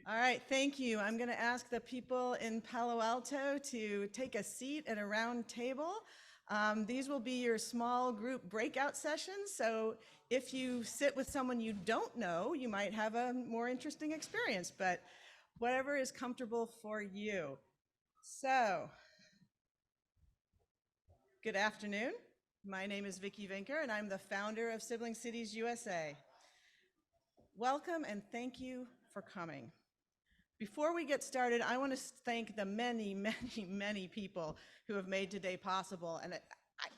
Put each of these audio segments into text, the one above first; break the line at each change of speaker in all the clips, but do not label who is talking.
All right, thank you. I'm going to ask the people in Palo Alto to take a seat at a round table. These will be your small group breakout sessions. So if you sit with someone you don't know, you might have a more interesting experience, but whatever is comfortable for you. So, good afternoon. My name is Vicki Vinker, and I'm the founder of Sibling Cities USA. Welcome and thank you for coming. Before we get started, I want to thank the many people who have made today possible. And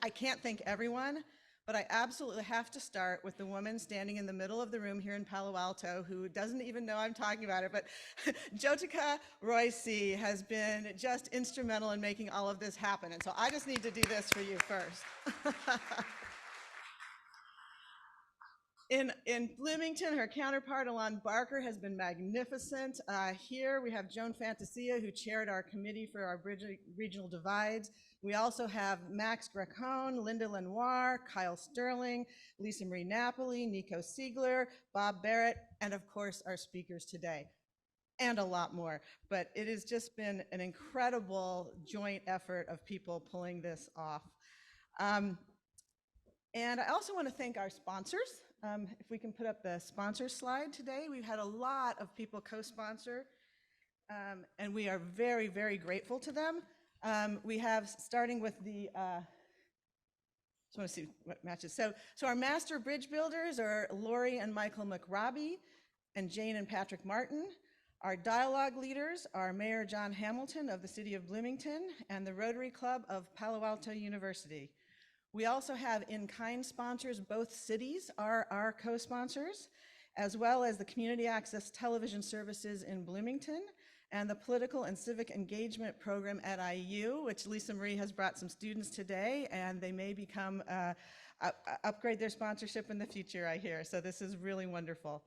I can't thank everyone, but I absolutely have to start with the woman standing in the middle of the room here in Palo Alto who doesn't even know I'm talking about her, but Jotica Royce has been just instrumental in making all of this happen. And so I just need to do this for you first. In Bloomington, her counterpart, Alon Barker, has been magnificent. Here we have Joan Fantasia, who chaired our committee for our regional divides. We also have Max Gracone, Linda Lenoir, Kyle Sterling, Lisa Marie Napoli, Nico Siegler, Bob Barrett, and of course our speakers today, and a lot more. But it has just been an incredible joint effort of people pulling this off. And I also want to thank our sponsors. If we can put up the sponsor slide today, we've had a lot of people co-sponsor, and we are very, very grateful to them. We have, starting with the, just want to see what matches. So our master bridge builders are Lori and Michael McRobbie and Jane and Patrick Martin. Our dialogue leaders are Mayor John Hamilton of the City of Bloomington and the Rotary Club of Palo Alto University. We also have in-kind sponsors. Both cities are our co-sponsors, as well as the Community Access Television Services in Bloomington and the Political and Civic Engagement Program at IU, which Lisa Marie has brought some students today, and they may become, upgrade their sponsorship in the future, I hear. So this is really wonderful.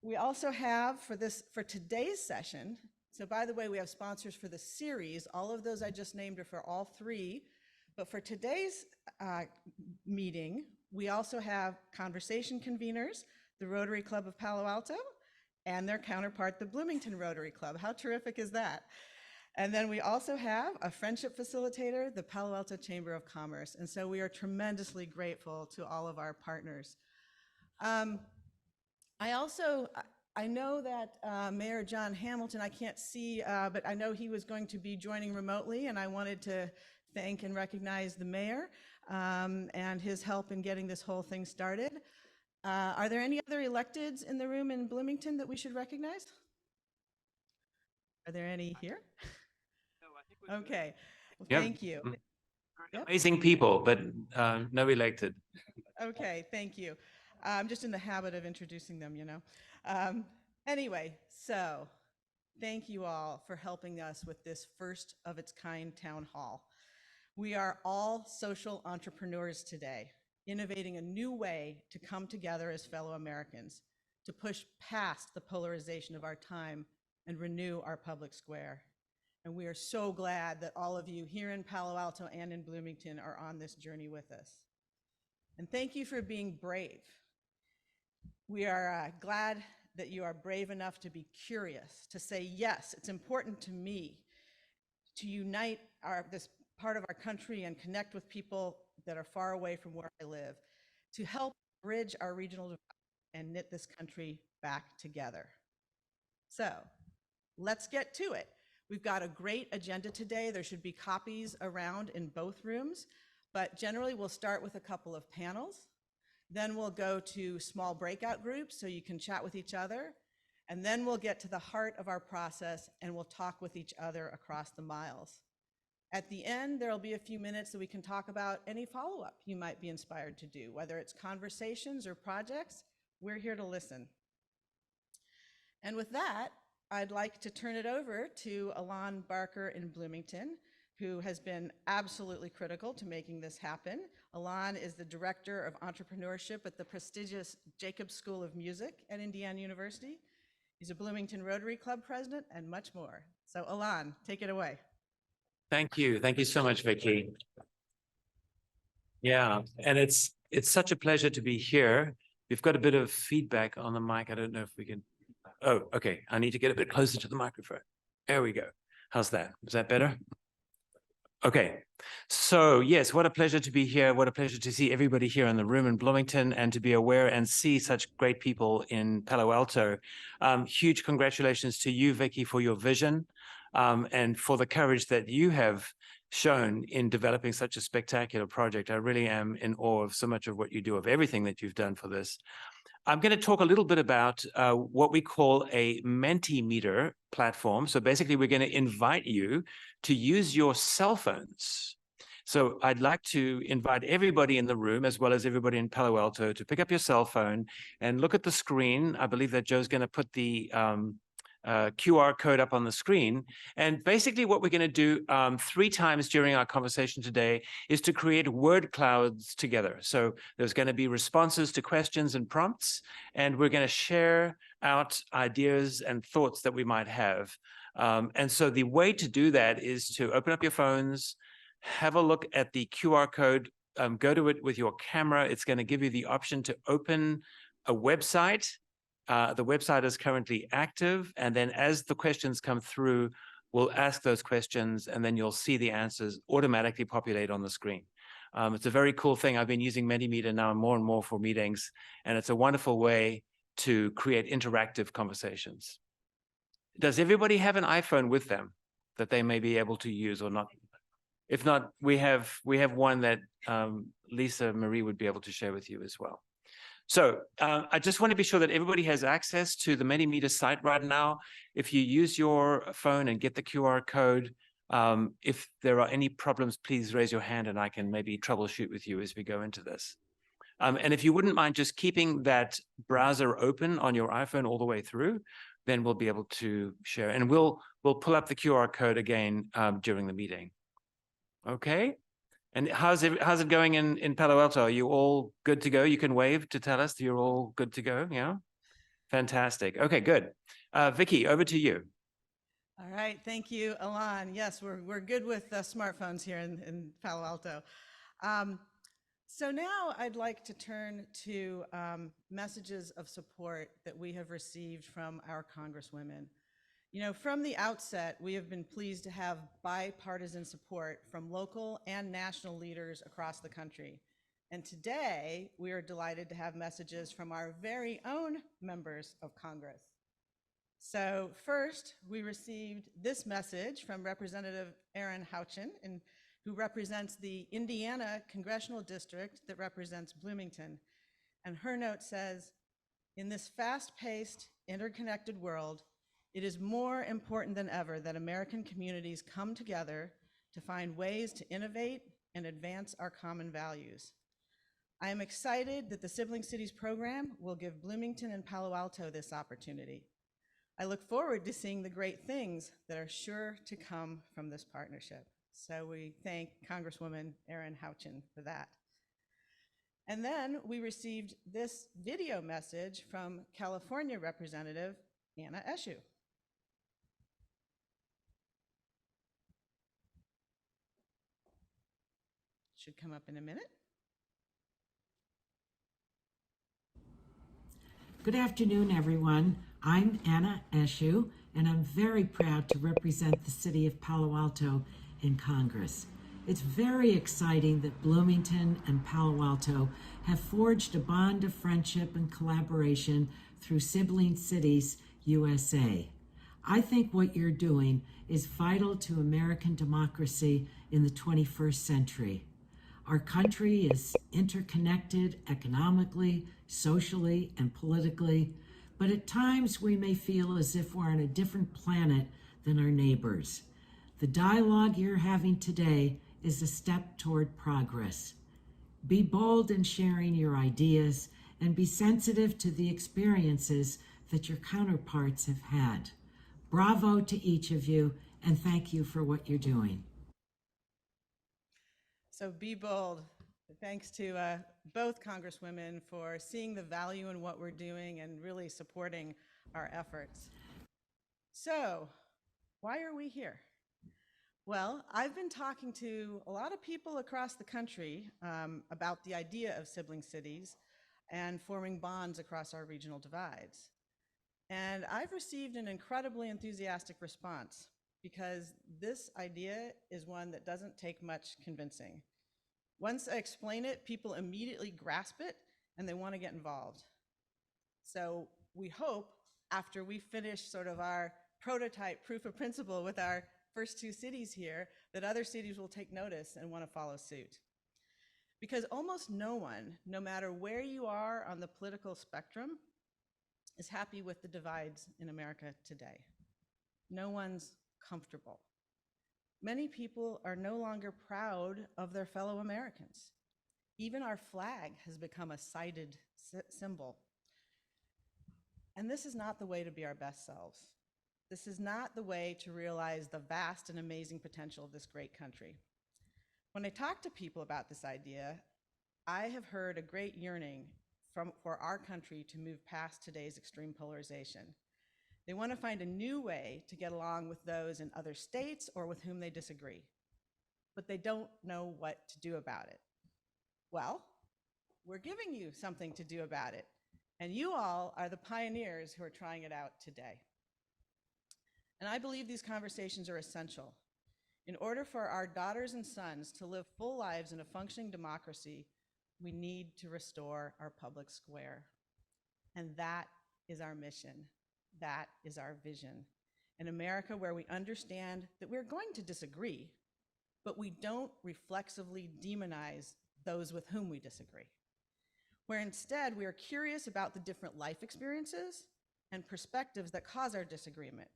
We also have for today's session, so by the way, we have sponsors for the series. All of those I just named are for all three. But for today's meeting, we also have conversation conveners, the Rotary Club of Palo Alto, and their counterpart, the Bloomington Rotary Club. How terrific is that? And then we also have a friendship facilitator, the Palo Alto Chamber of Commerce. And so we are tremendously grateful to all of our partners. I know that Mayor John Hamilton, I can't see, but I know he was going to be joining remotely, and I wanted to thank and recognize the mayor and his help in getting this whole thing started. Are there any other electeds in the room in Bloomington that we should recognize? Are there any here?
No, I think we're
okay, well,
Yep.
Thank you. Yep.
Amazing people, but no elected.
Okay, thank you. I'm just in the habit of introducing them, you know. Anyway, so thank you all for helping us with this first of its kind town hall. We are all social entrepreneurs today, innovating a new way to come together as fellow Americans, to push past the polarization of our time and renew our public square. And we are so glad that all of you here in Palo Alto and in Bloomington are on this journey with us. And thank you for being brave. We are glad that you are brave enough to be curious, to say, yes, it's important to me to unite this part of our country and connect with people that are far away from where I live, to help bridge our regional divide and knit this country back together. So let's get to it. We've got a great agenda today. There should be copies around in both rooms, but generally we'll start with a couple of panels. Then we'll go to small breakout groups so you can chat with each other. And then we'll get to the heart of our process and we'll talk with each other across the miles. At the end, there'll be a few minutes that we can talk about any follow-up you might be inspired to do, whether it's conversations or projects. We're here to listen. And with that, I'd like to turn it over to Alon Barker in Bloomington, who has been absolutely critical to making this happen. Alon is the Director of Entrepreneurship at the prestigious Jacobs School of Music at Indiana University. He's a Bloomington Rotary Club president and much more. So Alon, take it away.
Thank you. Thank you so much, Vicki. Yeah, and it's such a pleasure to be here. We've got a bit of feedback on the mic. I don't know if we can. Oh, okay. I need to get a bit closer to the microphone. There we go. How's that? Is that better? Okay. So yes, what a pleasure to be here. What a pleasure to see everybody here in the room in Bloomington and to be aware and see such great people in Palo Alto. Huge congratulations to you, Vicky, for your vision and for the courage that you have shown in developing such a spectacular project. I really am in awe of so much of what you do, of everything that you've done for this. I'm going to talk a little bit about what we call a Mentimeter platform. So basically, we're going to invite you to use your cell phones. So I'd like to invite everybody in the room, as well as everybody in Palo Alto, to pick up your cell phone and look at the screen. I believe that Joe's going to put the QR code up on the screen. And basically what we're going to do 3 times during our conversation today is to create word clouds together. So there's going to be responses to questions and prompts, and we're going to share out ideas and thoughts that we might have. And so the way to do that is to open up your phones, have a look at the QR code, go to it with your camera. It's going to give you the option to open a website. The website is currently active, and then as the questions come through, we'll ask those questions, and then you'll see the answers automatically populate on the screen. It's a very cool thing. I've been using Mentimeter now more and more for meetings, and it's a wonderful way to create interactive conversations. Does everybody have an iPhone with them that they may be able to use or not? If not, we have one that Lisa Marie would be able to share with you as well. So I just want to be sure that everybody has access to the Mentimeter site right now. If you use your phone and get the QR code, if there are any problems, please raise your hand and I can maybe troubleshoot with you as we go into this. And if you wouldn't mind just keeping that browser open on your iPhone all the way through, then we'll be able to share. And we'll pull up the QR code again during the meeting. Okay. And how's it going in Palo Alto? Are you all good to go? You can wave to tell us that you're all good to go. Yeah. Fantastic. Okay, good. Vicky, over to you.
All right, thank you, Alon. Yes, we're good with smartphones here in Palo Alto. So now I'd like to turn to messages of support that we have received from our congresswomen. You know, from the outset, we have been pleased to have bipartisan support from local and national leaders across the country. And today, we are delighted to have messages from our very own members of Congress. So first, we received this message from Representative Erin Houchin, who represents the Indiana Congressional District that represents Bloomington. And her note says, in this fast-paced, interconnected world, it is more important than ever that American communities come together to find ways to innovate and advance our common values. I am excited that the Sibling Cities program will give Bloomington and Palo Alto this opportunity. I look forward to seeing the great things that are sure to come from this partnership. So we thank Congresswoman Erin Houchin for that. And then we received this video message from California Representative Anna Eshoo. Should come up in a minute.
Good afternoon, everyone. I'm Anna Eshoo, and I'm very proud to represent the city of Palo Alto in Congress. It's very exciting that Bloomington and Palo Alto have forged a bond of friendship and collaboration through Sibling Cities USA. I think what you're doing is vital to American democracy in the 21st century. Our country is interconnected economically, socially, and politically, but at times we may feel as if we're on a different planet than our neighbors. The dialogue you're having today is a step toward progress. Be bold in sharing your ideas and be sensitive to the experiences that your counterparts have had. Bravo to each of you, and thank you for what you're doing.
So be bold. Thanks to both Congresswomen for seeing the value in what we're doing and really supporting our efforts. So why are we here? Well, I've been talking to a lot of people across the country about the idea of sibling cities and forming bonds across our regional divides. And I've received an incredibly enthusiastic response because this idea is one that doesn't take much convincing. Once I explain it, people immediately grasp it and they want to get involved. So we hope after we finish sort of our prototype proof of principle with our first 2 cities here, that other cities will take notice and want to follow suit. Because almost no one, no matter where you are on the political spectrum, is happy with the divides in America today. No one's comfortable. Many people are no longer proud of their fellow Americans. Even our flag has become a cited symbol. And this is not the way to be our best selves. This is not the way to realize the vast and amazing potential of this great country. When I talk to people about this idea, I have heard a great yearning for our country to move past today's extreme polarization. They want to find a new way to get along with those in other states or with whom they disagree, but they don't know what to do about it. Well, we're giving you something to do about it, and you all are the pioneers who are trying it out today. And I believe these conversations are essential. In order for our daughters and sons to live full lives in a functioning democracy, we need to restore our public square. And that is our mission. That is our vision. An America where we understand that we're going to disagree, but we don't reflexively demonize those with whom we disagree. Where instead we are curious about the different life experiences and perspectives that cause our disagreement.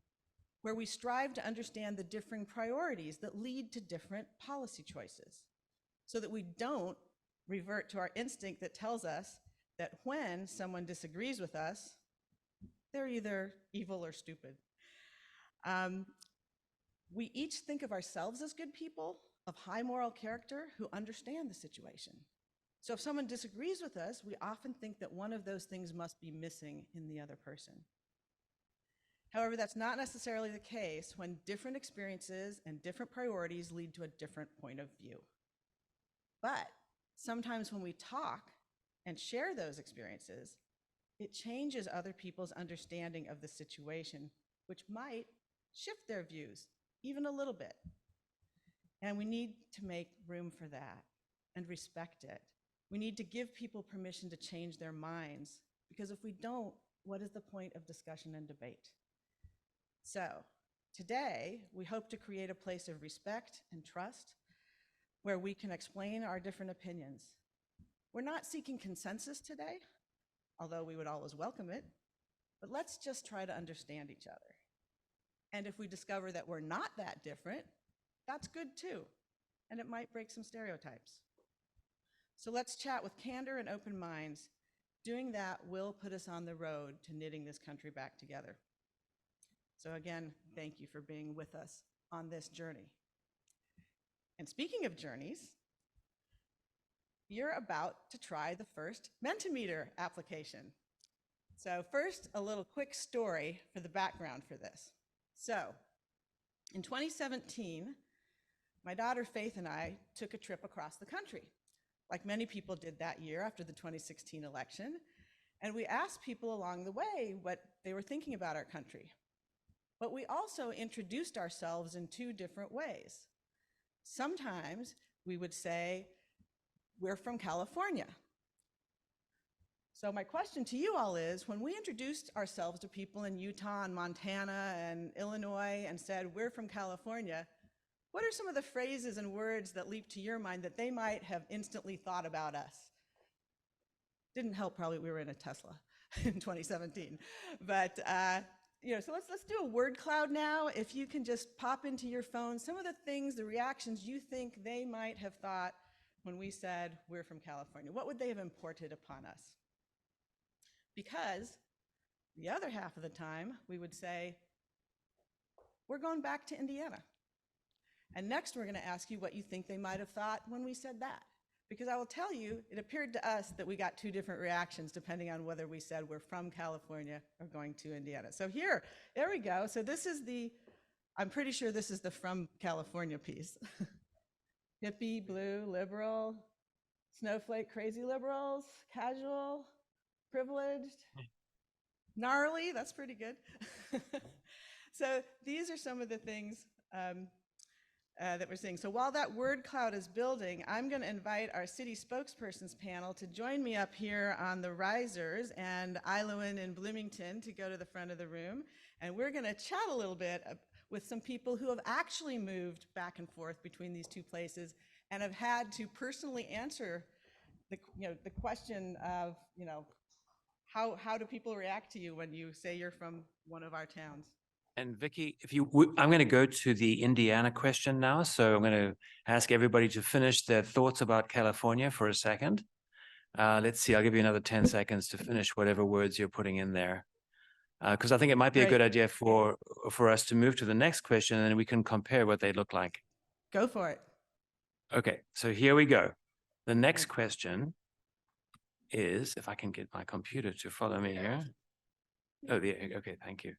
Where we strive to understand the differing priorities that lead to different policy choices, so that we don't revert to our instinct that tells us that when someone disagrees with us, they're either evil or stupid. We each think of ourselves as good people of high moral character who understand the situation. So if someone disagrees with us, we often think that one of those things must be missing in the other person. However, that's not necessarily the case when different experiences and different priorities lead to a different point of view. But sometimes when we talk and share those experiences, it changes other people's understanding of the situation, which might shift their views even a little bit. And we need to make room for that and respect it. We need to give people permission to change their minds, because if we don't, what is the point of discussion and debate? So today, we hope to create a place of respect and trust where we can explain our different opinions. We're not seeking consensus today, although we would always welcome it, but let's just try to understand each other. And if we discover that we're not that different, that's good too, and it might break some stereotypes. So let's chat with candor and open minds. Doing that will put us on the road to knitting this country back together. So again, thank you for being with us on this journey. And speaking of journeys, you're about to try the first Mentimeter application. So first, a little quick story for the background for this. So in 2017, my daughter Faith and I took a trip across the country, like many people did that year after the 2016 election. And we asked people along the way what they were thinking about our country. But we also introduced ourselves in 2 different ways. Sometimes we would say, we're from California. So my question to you all is, when we introduced ourselves to people in Utah and Montana and Illinois and said, we're from California, what are some of the phrases and words that leap to your mind that they might have instantly thought about us? Didn't help probably we were in a Tesla in 2017. But so let's do a word cloud now. If you can just pop into your phone some of the things, the reactions you think they might have thought when we said we're from California. What would they have imported upon us? Because the other half of the time we would say, we're going back to Indiana. And next we're going to ask you what you think they might have thought when we said that. Because I will tell you, it appeared to us that we got 2 different reactions depending on whether we said we're from California or going to Indiana. So there we go. So this is I'm pretty sure this is the from California piece. Hippie, blue, liberal, snowflake, crazy liberals, casual, privileged. Gnarly, that's pretty good. So these are some of the things that we're seeing. So while that word cloud is building, I'm going to invite our city spokespersons panel to join me up here on the risers, and Ilowan and Bloomington to go to the front of the room. And we're going to chat a little bit with some people who have actually moved back and forth between these two places and have had to personally answer the question of, how do people react to you when you say you're from one of our towns?
And Vicky, I'm going to go to the Indiana question now. So I'm going to ask everybody to finish their thoughts about California for a second. Let's see, I'll give you another 10 seconds to finish whatever words you're putting in there. Because I think it might be a
Great.
good idea for us to move to the next question, and then we can compare what they look like.
Go for it.
Okay, so here we go. The next question is, if I can get my computer to follow me here. Oh, okay, thank you.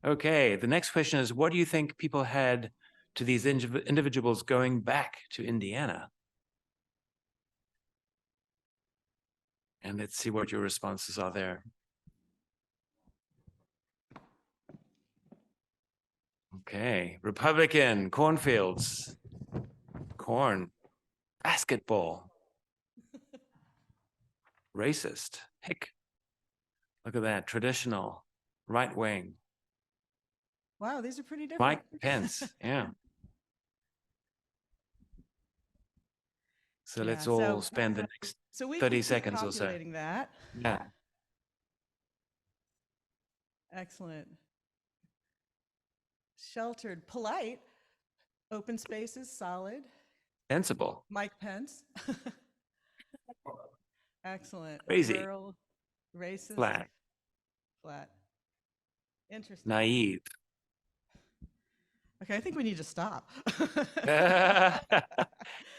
Okay, the next question is, what do you think people had to these individuals going back to Indiana? And let's see what your responses are there. Okay, Republican, cornfields, corn, basketball, racist, hick. Look at that, traditional, right wing.
Wow, these are pretty different.
Mike Pence, yeah. So let's all spend the next 30 seconds or so.
That.
Yeah.
Excellent. Sheltered, polite, open spaces, solid.
Sensible.
Mike Pence. Excellent.
Crazy.
Rural, racist.
Flat.
Flat. Interesting.
Naive.
Okay, I think we need to stop.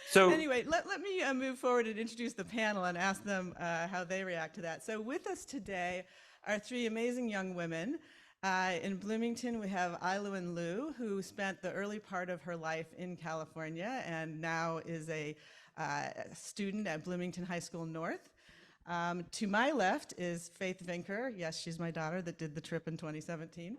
So
anyway, let me move forward and introduce the panel and ask them how they react to that. So with us today are three amazing young women. In Bloomington, we have Ilowan Liu, who spent the early part of her life in California and now is a student at Bloomington High School North. To my left is Faith Vinker. Yes, she's my daughter that did the trip in 2017,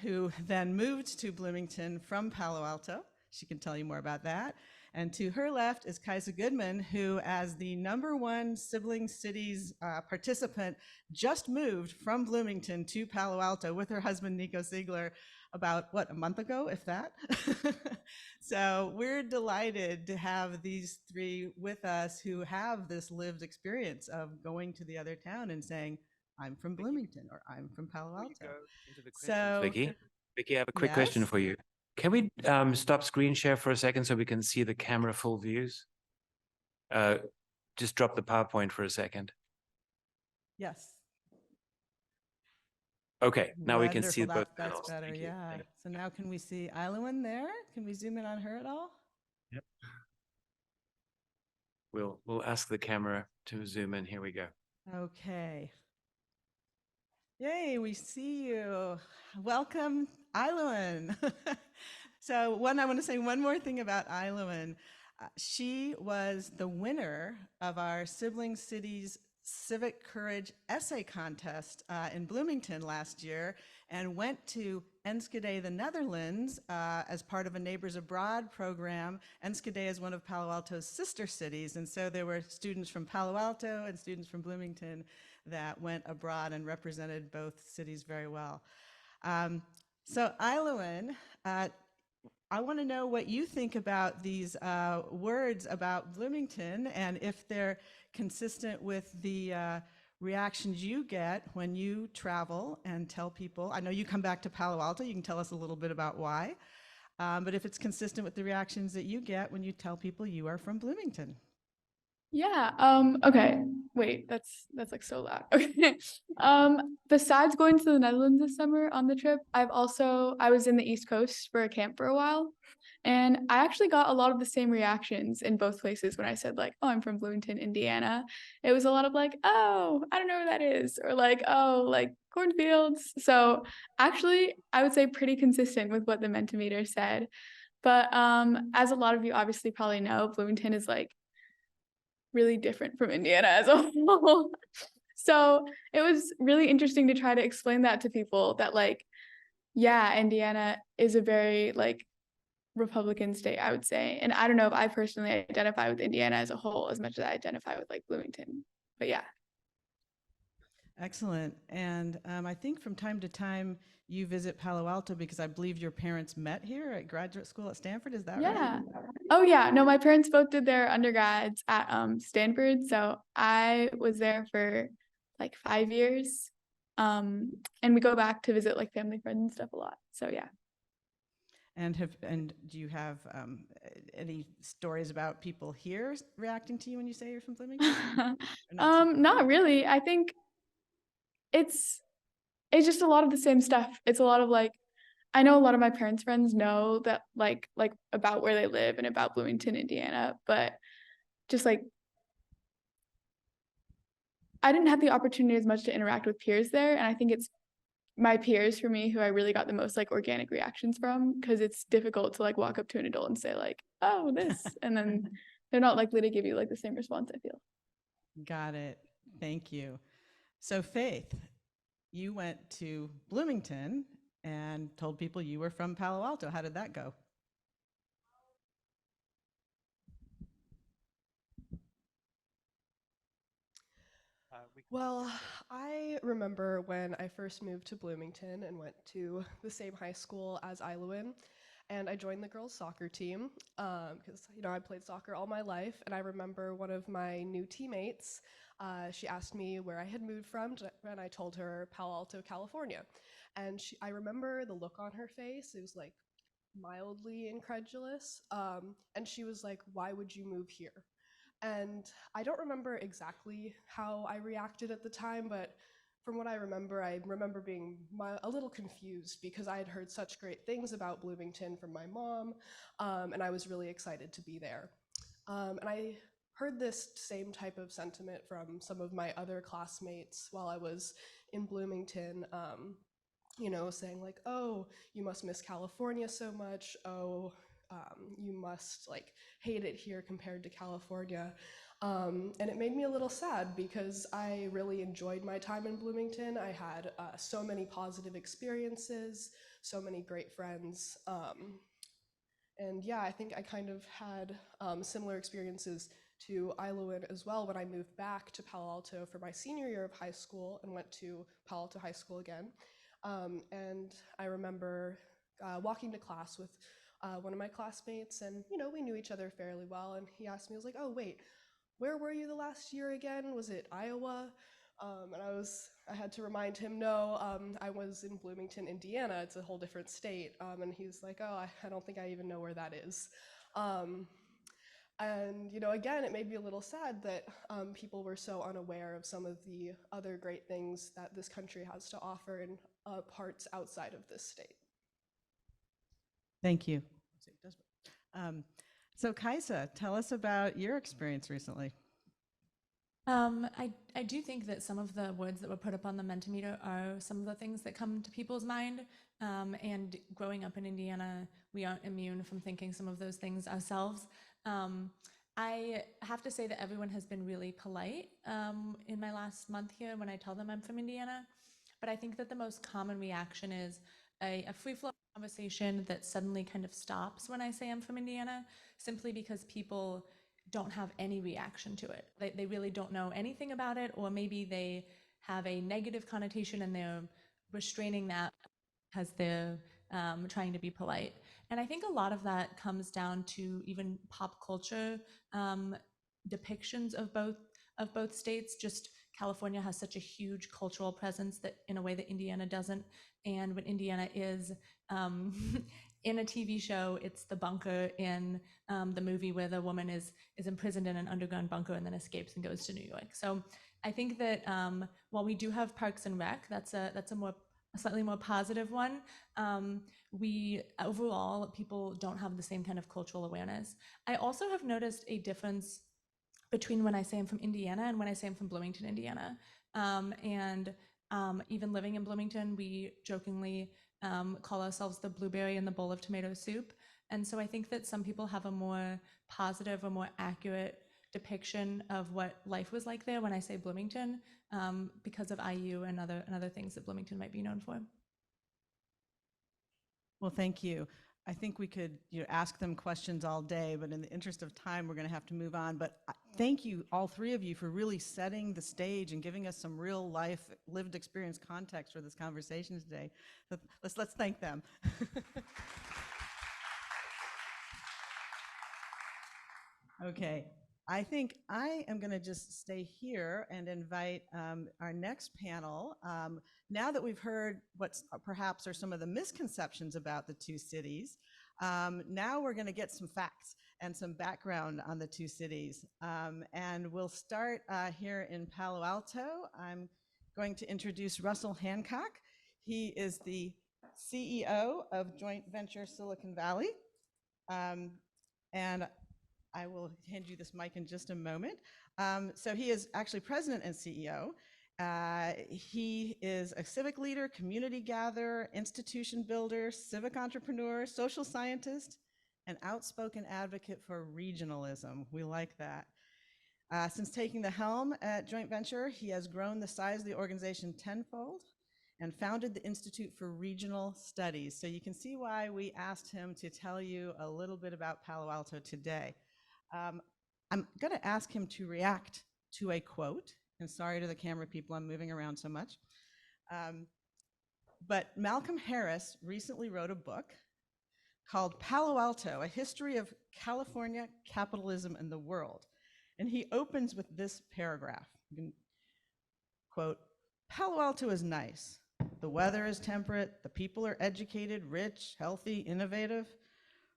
who then moved to Bloomington from Palo Alto. She can tell you more about that. And to her left is Kaisa Goodman, who, as the #1 Sibling Cities participant, just moved from Bloomington to Palo Alto with her husband, Nico Ziegler, about, a month ago, if that? So we're delighted to have these three with us who have this lived experience of going to the other town and saying, I'm from Bloomington or I'm from Palo Alto.
So, Vicky, I have a quick question for you. Can we stop screen share for a second so we can see the camera full views? Just drop the PowerPoint for a second.
Yes.
Okay, now we can see both
That's
panels.
better,
Thank you.
yeah. So now can we see Ilowan there? Can we zoom in on her at all?
Yep. We'll ask the camera to zoom in. Here we go.
Okay. Yay, we see you. Welcome, Ilowan. So I want to say one more thing about Ilowan. She was the winner of our Sibling Cities Civic Courage Essay Contest in Bloomington last year and went to Enschede, the Netherlands, as part of a Neighbors Abroad program. Enschede is one of Palo Alto's sister cities, and so there were students from Palo Alto and students from Bloomington that went abroad and represented both cities very well. So Ilowan, I want to know what you think about these words about Bloomington and if they're consistent with the reactions you get when you travel and tell people. I know you come back to Palo Alto. You can tell us a little bit about why. But if it's consistent with the reactions that you get when you tell people you are from Bloomington.
Yeah, okay. Wait, that's like so loud. Okay. Besides going to the Netherlands this summer on the trip, I was in the East Coast for a camp for a while. And I actually got a lot of the same reactions in both places when I said like, oh, I'm from Bloomington, Indiana. It was a lot of like, oh, I don't know where that is. Or like, oh, like cornfields. So actually, I would say pretty consistent with what the Mentimeter said. But as a lot of you obviously probably know, Bloomington is like really different from Indiana as a whole. So it was really interesting to try to explain that to people that like, yeah, Indiana is a very like Republican state, I would say. And I don't know if I personally identify with Indiana as a whole as much as I identify with like Bloomington. But yeah.
Excellent. And I think from time to time you visit Palo Alto because I believe your parents met here at graduate school at Stanford. Is that right?
Yeah. Oh yeah. No, my parents both did their undergrads at Stanford. So I was there for like 5 years. And we go back to visit like family, friends and stuff a lot. So yeah.
And do you have any stories about people here reacting to you when you say you're from Bloomington? Or not so much?
Not really. I think it's just a lot of the same stuff. It's a lot of like I know a lot of my parents' friends know that like about where they live and about Bloomington, Indiana, but just like I didn't have the opportunity as much to interact with peers there, and I think it's my peers for me who I really got the most like organic reactions from because it's difficult to like walk up to an adult and say like, "Oh, this," and then they're not likely to give you like the same response, I feel.
Got it. Thank you. So Faith, you went to Bloomington and told people you were from Palo Alto. How did that go?
Well, I remember when I first moved to Bloomington and went to the same high school as Iloan, and I joined the girls' soccer team because I played soccer all my life. And I remember one of my new teammates. She asked me where I had moved from, and I told her Palo Alto, California. And I remember the look on her face. It was like mildly incredulous, and she was like, "Why would you move here?" And I don't remember exactly how I reacted at the time, but from what I remember being a little confused because I had heard such great things about Bloomington from my mom, and I was really excited to be there. And I heard this same type of sentiment from some of my other classmates while I was in Bloomington. Saying like, "Oh, you must miss California so much. Oh, you must like hate it here compared to California." And it made me a little sad because I really enjoyed my time in Bloomington. I had so many positive experiences, so many great friends. And yeah, I think I kind of had similar experiences to Iloan as well when I moved back to Palo Alto for my senior year of high school and went to Palo Alto High School again. And I remember walking to class with one of my classmates, and we knew each other fairly well. And he asked me, I was like, "Oh, wait, where were you the last year again? Was it Iowa?" And I had to remind him, no, I was in Bloomington, Indiana. It's a whole different state. And he's like, "Oh, I don't think I even know where that is." And again, it made me a little sad that people were so unaware of some of the other great things that this country has to offer in parts outside of this state.
Thank you. So Kaisa, tell us about your experience recently.
I do think that some of the words that were put up on the Mentimeter are some of the things that come to people's mind. And growing up in Indiana, we aren't immune from thinking some of those things ourselves. I have to say that everyone has been really polite in my last month here when I tell them I'm from Indiana. But I think that the most common reaction is a free-flowing conversation that suddenly kind of stops when I say I'm from Indiana, simply because people don't have any reaction to it. They really don't know anything about it, or maybe they have a negative connotation and they're restraining that because they're trying to be polite. And I think a lot of that comes down to even pop culture depictions of both states. Just California has such a huge cultural presence that in a way that Indiana doesn't. And when Indiana is in a TV show, it's the bunker in the movie where the woman is imprisoned in an underground bunker and then escapes and goes to New York. So I think that while we do have Parks and Rec, that's a slightly more positive one. We overall, people don't have the same kind of cultural awareness. I also have noticed a difference between when I say I'm from Indiana and when I say I'm from Bloomington, Indiana. Even living in Bloomington, we jokingly call ourselves the blueberry in the bowl of tomato soup. And so I think that some people have a more positive or more accurate depiction of what life was like there when I say Bloomington, because of IU and other things that Bloomington might be known for.
Well, thank you. I think we could ask them questions all day, but in the interest of time, we're going to have to move on. But thank you, all three of you, for really setting the stage and giving us some real life, lived experience context for this conversation today. So let's thank them. Okay, I think I am going to just stay here and invite our next panel. Now that we've heard what perhaps are some of the misconceptions about the two cities, now we're going to get some facts and some background on the two cities. And we'll start here in Palo Alto. I'm going to introduce Russell Hancock. He is the CEO of joint venture Silicon Valley. And I will hand you this mic in just a moment. So he is actually president and CEO. He is a civic leader, community gatherer, institution builder, civic entrepreneur, social scientist, and outspoken advocate for regionalism. We like that. Since taking the helm at Joint Venture, he has grown the size of the organization tenfold and founded the Institute for Regional Studies. So you can see why we asked him to tell you a little bit about Palo Alto today. I'm going to ask him to react to a quote, and sorry to the camera people, I'm moving around so much. But Malcolm Harris recently wrote a book called Palo Alto, A History of California, Capitalism, and the World. And he opens with this paragraph. You can quote, "Palo Alto is nice. The weather is temperate. The people are educated, rich, healthy, innovative.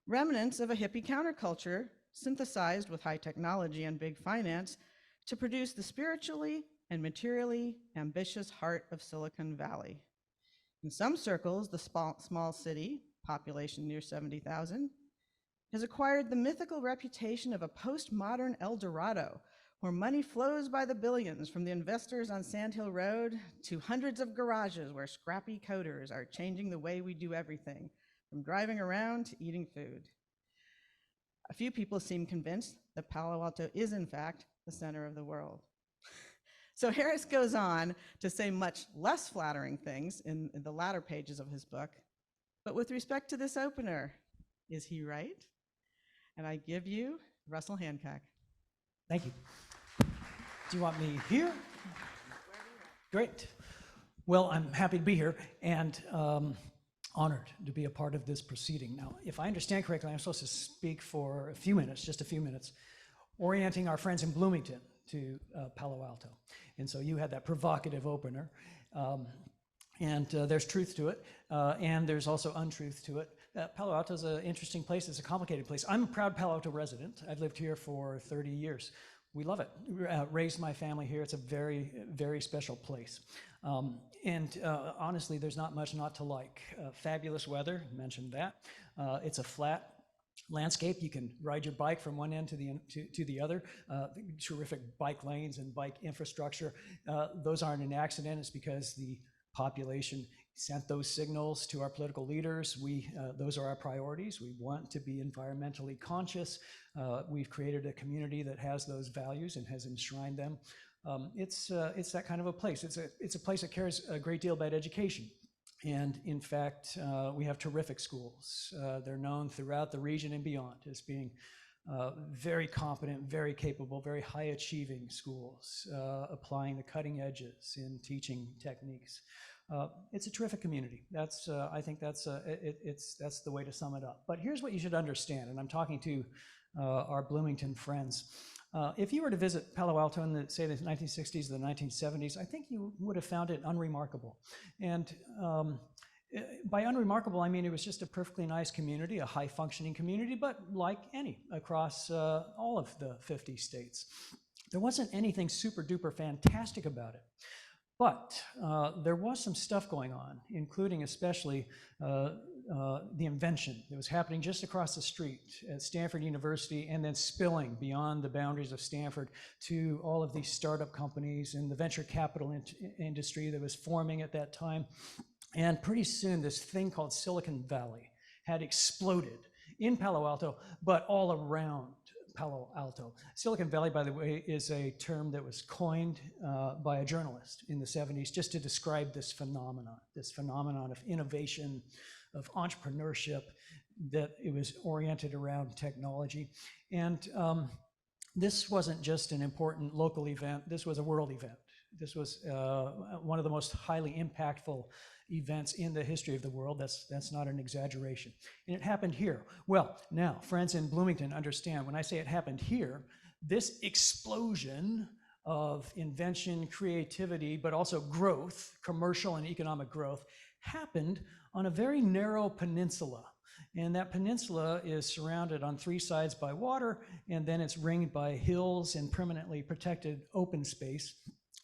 Remnants of a hippie counterculture synthesized with high technology and big finance to produce the spiritually and materially ambitious heart of Silicon Valley. In some circles, the small city, population near 70,000, has acquired the mythical reputation of a postmodern El Dorado, where money flows by the billions from the investors on Sand Hill Road to hundreds of garages where scrappy coders are changing the way we do everything, from driving around to eating food. A few people seem convinced that Palo Alto is, in fact, the center of the world." So Harris goes on to say much less flattering things in the latter pages of his book. But with respect to this opener, is he right? And I give you Russell Hancock.
Thank you. Do you want me here? Great. Well, I'm happy to be here and honored to be a part of this proceeding. Now, if I understand correctly, I'm supposed to speak for a few minutes, just a few minutes, orienting our friends in Bloomington to Palo Alto. And so you had that provocative opener. And there's truth to it, and there's also untruth to it. Palo Alto is an interesting place. It's a complicated place. I'm a proud Palo Alto resident. I've lived here for 30 years. We love it. Raised my family here. It's a very, very special place. And honestly, there's not much not to like. Fabulous weather, mentioned that. It's a flat landscape. You can ride your bike from one end to the other. Terrific bike lanes and bike infrastructure. Those aren't an accident. It's because the population sent those signals to our political leaders. Those are our priorities. We want to be environmentally conscious. We've created a community that has those values and has enshrined them. It's that kind of a place. It's a place that cares a great deal about education. And in fact, we have terrific schools. They're known throughout the region and beyond as being very competent, very capable, very high achieving schools, applying the cutting edges in teaching techniques. It's a terrific community. I think that's the way to sum it up. But here's what you should understand, and I'm talking to our Bloomington friends. If you were to visit Palo Alto in the 1960s, the 1970s, I think you would have found it unremarkable. And by unremarkable, I mean it was just a perfectly nice community, a high-functioning community, but like any across all of the 50 states. There wasn't anything super-duper fantastic about it. But there was some stuff going on, including especially the invention that was happening just across the street at Stanford University and then spilling beyond the boundaries of Stanford to all of these startup companies and the venture capital industry that was forming at that time. And pretty soon this thing called Silicon Valley had exploded in Palo Alto, but all around Palo Alto. Silicon Valley, by the way, is a term that was coined by a journalist in the 70s just to describe this phenomenon of innovation, of entrepreneurship, that it was oriented around technology. And this wasn't just an important local event, this was a world event. This was one of the most highly impactful events in the history of the world. That's not an exaggeration. And it happened here. Well, now, friends in Bloomington understand, when I say it happened here, this explosion of invention, creativity, but also growth, commercial and economic growth, happened on a very narrow peninsula. And that peninsula is surrounded on three sides by water, and then it's ringed by hills and permanently protected open space.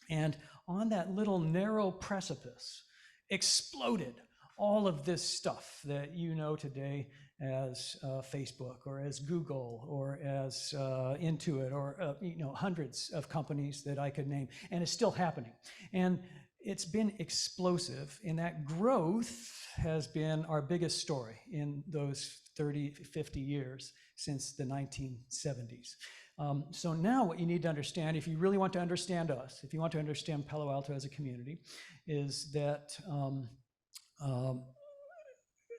And on that little narrow precipice exploded all of this stuff that you know today as Facebook or as Google or as Intuit or hundreds of companies that I could name, and it's still happening. And it's been explosive, and that growth has been our biggest story in those 30, 50 years since the 1970s. So now what you need to understand, if you really want to understand us, if you want to understand Palo Alto as a community, is that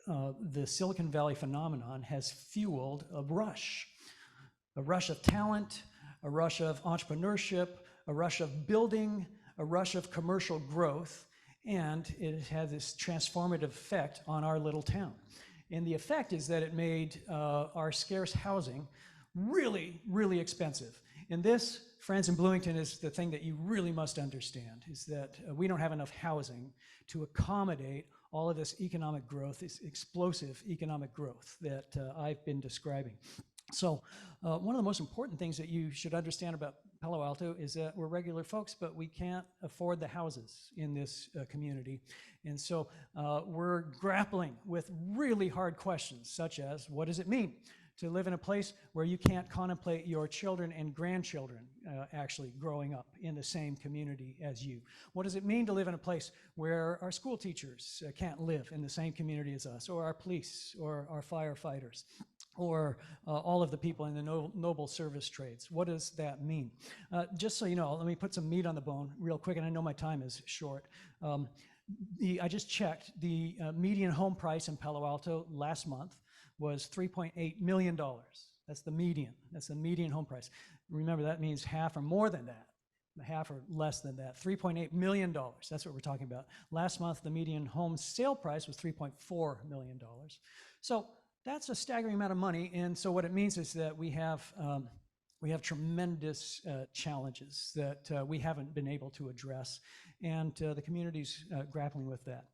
the Silicon Valley phenomenon has fueled a rush of talent, a rush of entrepreneurship, a rush of building, a rush of commercial growth, and it had this transformative effect on our little town. And the effect is that it made our scarce housing really, really expensive. And this, friends in Bloomington, is the thing that you really must understand, is that we don't have enough housing to accommodate all of this economic growth, this explosive economic growth that I've been describing. So one of the most important things that you should understand about Palo Alto is that we're regular folks, but we can't afford the houses in this community. And so we're grappling with really hard questions, such as, what does it mean to live in a place where you can't contemplate your children and grandchildren actually growing up in the same community as you? What does it mean to live in a place where our school teachers can't live in the same community as us, or our police, or our firefighters, or all of the people in the noble service trades? What does that mean? Just so you know, let me put some meat on the bone real quick, and I know my time is short. I just checked, the median home price in Palo Alto last month was $3.8 million. That's the median home price. Remember, that means half or more than that, half or less than that. $3.8 million, that's what we're talking about. Last month, the median home sale price was $3.4 million. So that's a staggering amount of money, and so what it means is that we have tremendous challenges that we haven't been able to address, and the community's grappling with that.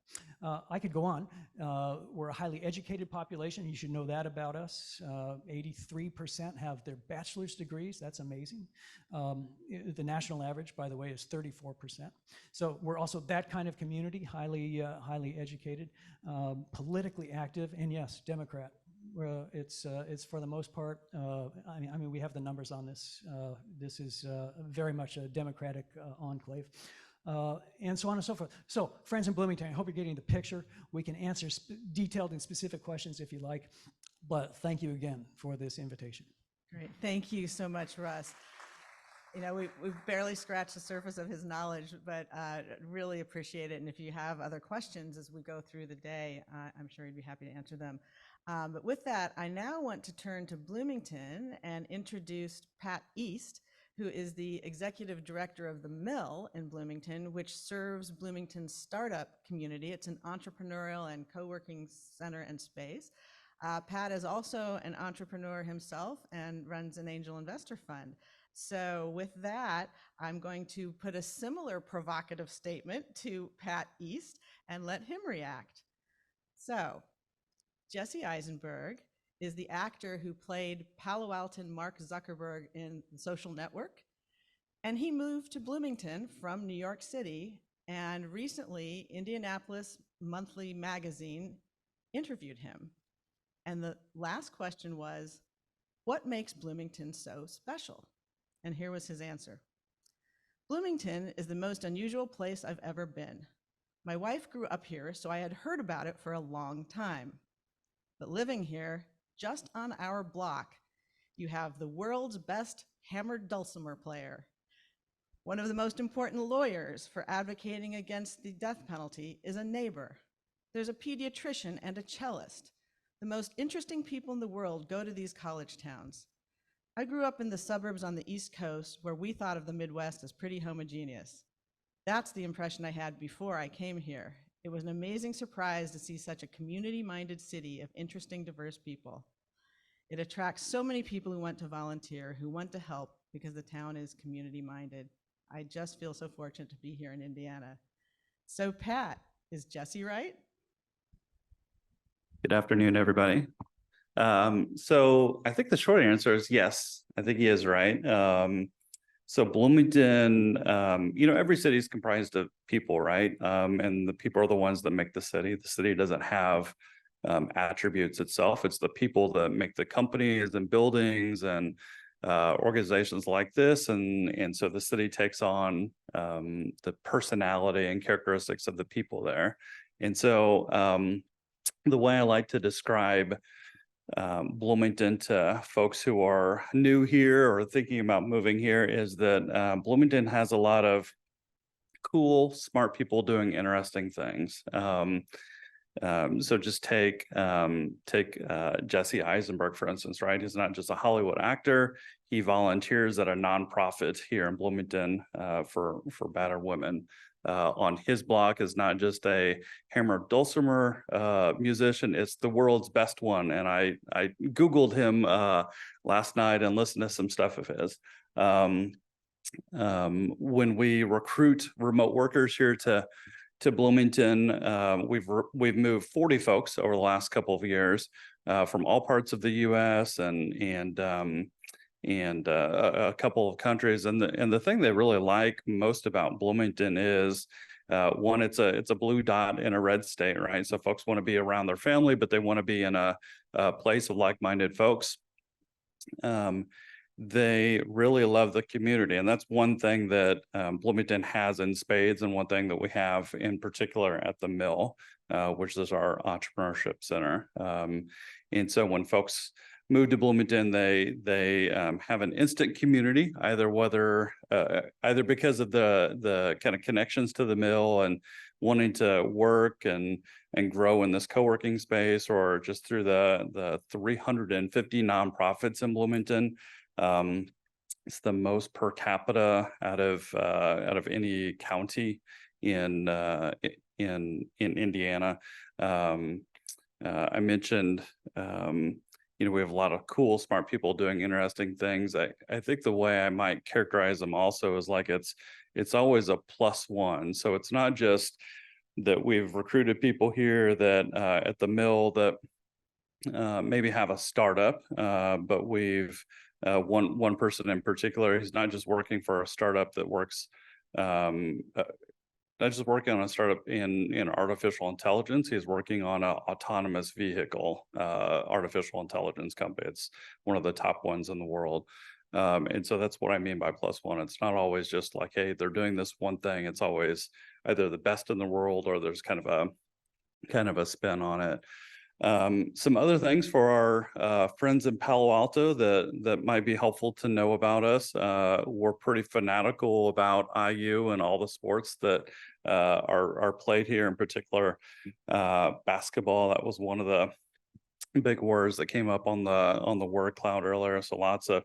I could go on. We're a highly educated population. You should know that about us. 83% have their bachelor's degrees. That's amazing. The national average, by the way, is 34%. So we're also that kind of community, highly educated, politically active, and yes, Democrat. It's for the most part, I mean, we have the numbers on this. This is very much a Democratic enclave. And so on and so forth. So, friends in Bloomington, I hope you're getting the picture. We can answer detailed and specific questions if you like, but thank you again for this invitation.
Great. Thank you so much, Russ. You know, we've barely scratched the surface of his knowledge, but really appreciate it. And if you have other questions as we go through the day, I'm sure he'd be happy to answer them. But with that, I now want to turn to Bloomington and introduce Pat East, who is the executive director of the Mill in Bloomington, which serves Bloomington's startup community. It's an entrepreneurial and co-working center and space. Pat is also an entrepreneur himself and runs an angel investor fund. So with that, I'm going to put a similar provocative statement to Pat East and let him react. So, Jesse Eisenberg is the actor who played Palo Alton Mark Zuckerberg in The Social Network, and he moved to Bloomington from New York City, and recently Indianapolis Monthly Magazine interviewed him. And the last question was, what makes Bloomington so special? And here was his answer. Bloomington is the most unusual place I've ever been. My wife grew up here, so I had heard about it for a long time. But living here, just on our block, You have the world's best hammered dulcimer player. One of the most important lawyers for advocating against the death penalty is a neighbor. There's a pediatrician and a cellist. The most interesting people in the world go to these college towns. I grew up in the suburbs on the East Coast where we thought of the Midwest as pretty homogeneous. That's the impression I had before I came here. It was an amazing surprise to see such a community-minded city of interesting, diverse people. It attracts so many people who want to volunteer, who want to help because the town is community-minded. I just feel so fortunate to be here in Indiana. So Pat, is Jesse right?
Good afternoon, everybody. So I think the short answer is yes, I think he is right. So Bloomington, every city is comprised of people, right? And the people are the ones that make the city. The city doesn't have attributes itself. It's the people that make the companies and buildings and organizations like this. And so the city takes on the personality and characteristics of the people there. And so the way I like to describe Bloomington to folks who are new here or thinking about moving here is that Bloomington has a lot of cool, smart people doing interesting things. So just take Jesse Eisenberg, for instance, right? He's not just a Hollywood actor. He volunteers at a nonprofit here in Bloomington for battered women. On his block is not just a hammered dulcimer musician, it's the world's best one. And I Googled him last night and listened to some stuff of his. When we recruit remote workers here to Bloomington, we've moved 40 folks over the last couple of years from all parts of the U.S. and a couple of countries. And the thing they really like most about Bloomington is one, it's a blue dot in a red state, right? So folks want to be around their family, but they want to be in a place of like-minded folks. They really love the community. And that's one thing that Bloomington has in spades, and one thing that we have in particular at the Mill, which is our entrepreneurship center. And so when folks move to Bloomington, they have an instant community, either because of the kind of connections to the Mill and wanting to work and grow in this co-working space, or just through the 350 nonprofits in Bloomington. It's the most per capita out of any county in Indiana. I mentioned we have a lot of cool, smart people doing interesting things. I think the way I might characterize them also is like it's always a +1. So it's not just that we've recruited people here that at the Mill that maybe have a startup, but we've one person in particular, he's not just working for a startup that works, not just working on a startup in artificial intelligence. He's working on an autonomous vehicle artificial intelligence company. It's one of the top ones in the world. And so that's what I mean by +1. It's not always just like, hey, they're doing this one thing. It's always either the best in the world or there's kind of a spin on it. Some other things for our friends in Palo Alto that might be helpful to know about us. We're pretty fanatical about IU and all the sports that are played here, in particular basketball. That was one of the big words that came up on the word cloud earlier. So lots of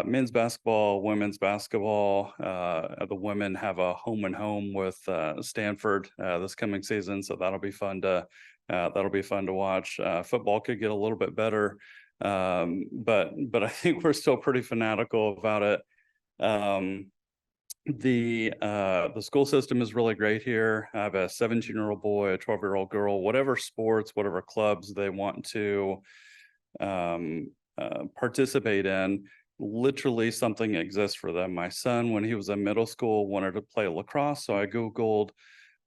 men's basketball, women's basketball. The women have a home and home with Stanford this coming season, so that'll be fun to watch. Football could get a little bit better, but I think we're still pretty fanatical about it. The school system is really great here. I have a 17-year-old boy, a 12-year-old girl, whatever sports, whatever clubs they want to participate in, literally something exists for them. My son, when he was in middle school, wanted to play lacrosse, so I Googled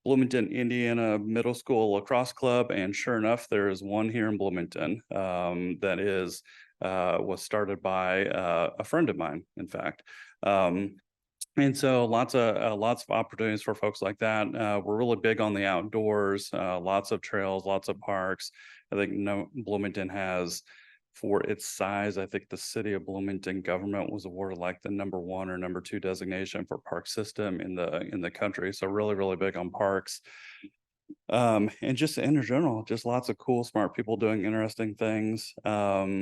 Bloomington, Indiana Middle School Lacrosse Club, and sure enough, there is one here in Bloomington that was started by a friend of mine, in fact. And so lots of opportunities for folks like that. We're really big on the outdoors, lots of trails, lots of parks. I think Bloomington has for its size. I think the city of Bloomington government was awarded like the #1 or #2 designation for park system in the country. So really, really big on parks. And just in general, just lots of cool, smart people doing interesting things. Yeah,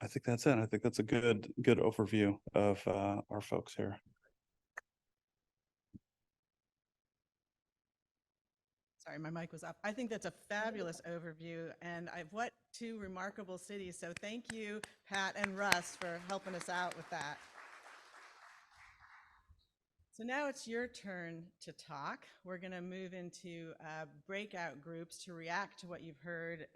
I think that's it. I think that's a good overview of our folks here.
Sorry, my mic was up. I think that's a fabulous overview, and what two remarkable cities. So thank you, Pat and Russ, for helping us out with that. So now it's your turn to talk. We're going to move into breakout groups to react to what you've heard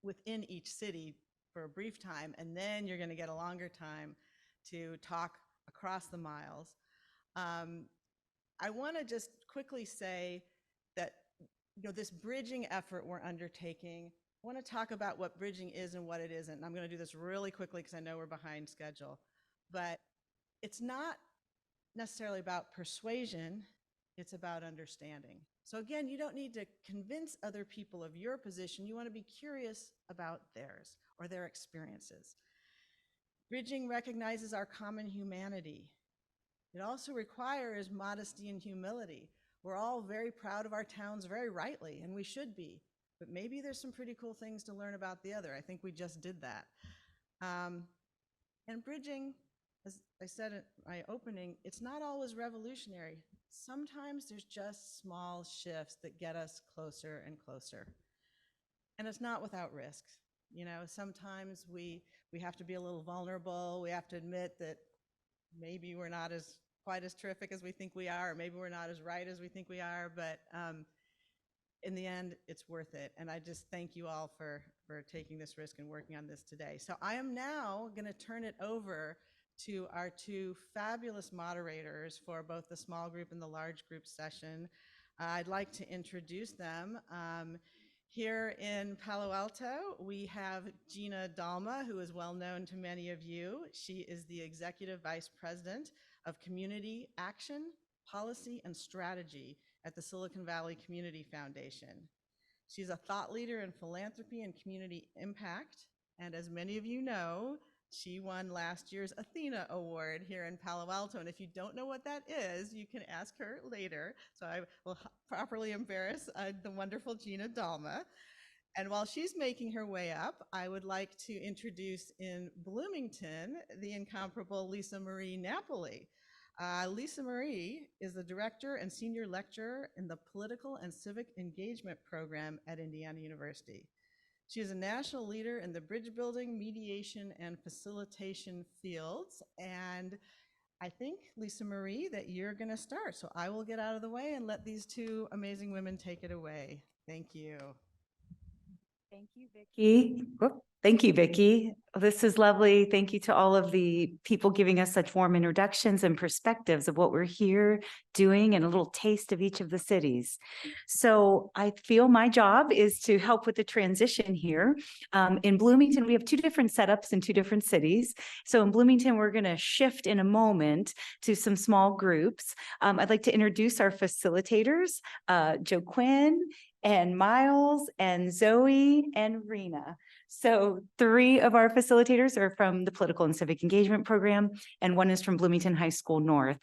within each city for a brief time, and then you're going to get a longer time to talk across the miles. I want to just quickly say that this bridging effort we're undertaking, I want to talk about what bridging is and what it isn't. And I'm going to do this really quickly because I know we're behind schedule. But it's not necessarily about persuasion, it's about understanding. So again, you don't need to convince other people of your position. You want to be curious about theirs or their experiences. Bridging recognizes our common humanity. It also requires modesty and humility. We're all very proud of our towns, very rightly, and we should be. But maybe there's some pretty cool things to learn about the other. I think we just did that. And bridging, as I said in my opening, it's not always revolutionary. Sometimes there's just small shifts that get us closer and closer. And it's not without risks. Sometimes we have to be a little vulnerable. We have to admit that maybe we're not quite as terrific as we think we are, or maybe we're not as right as we think we are, but in the end, it's worth it. And I just thank you all for taking this risk and working on this today. So I am now going to turn it over to our two fabulous moderators for both the small group and the large group session. I'd like to introduce them. Here in Palo Alto, we have Gina Dalma, who is well known to many of you. She is the Executive Vice President of Community Action, Policy, and Strategy at the Silicon Valley Community Foundation. She's a thought leader in philanthropy and community impact, and as many of you know, she won last year's Athena Award here in Palo Alto, and if you don't know what that is, you can ask her later. So I will properly embarrass the wonderful Gina Dalma. And while she's making her way up, I would like to introduce in Bloomington the incomparable Lisa Marie Napoli. Lisa Marie is the director and senior lecturer in the Political and Civic Engagement program at Indiana University. She is a national leader in the bridge building, mediation, and facilitation fields. And I think, Lisa Marie, that you're going to start. So I will get out of the way and let these two amazing women take it away. Thank you.
Thank you, Vicki. Thank you, Vicki. This is lovely. Thank you to all of the people giving us such warm introductions and perspectives of what we're here doing and a little taste of each of the cities. So I feel my job is to help with the transition here. In Bloomington, we have two different setups in two different cities. So in Bloomington, we're going to shift in a moment to some small groups. I'd like to introduce our facilitators, Joe Quinn, and Miles, and Zoe, and Rena. So 3 of our facilitators are from the Political and Civic Engagement program, and 1 is from Bloomington High School North.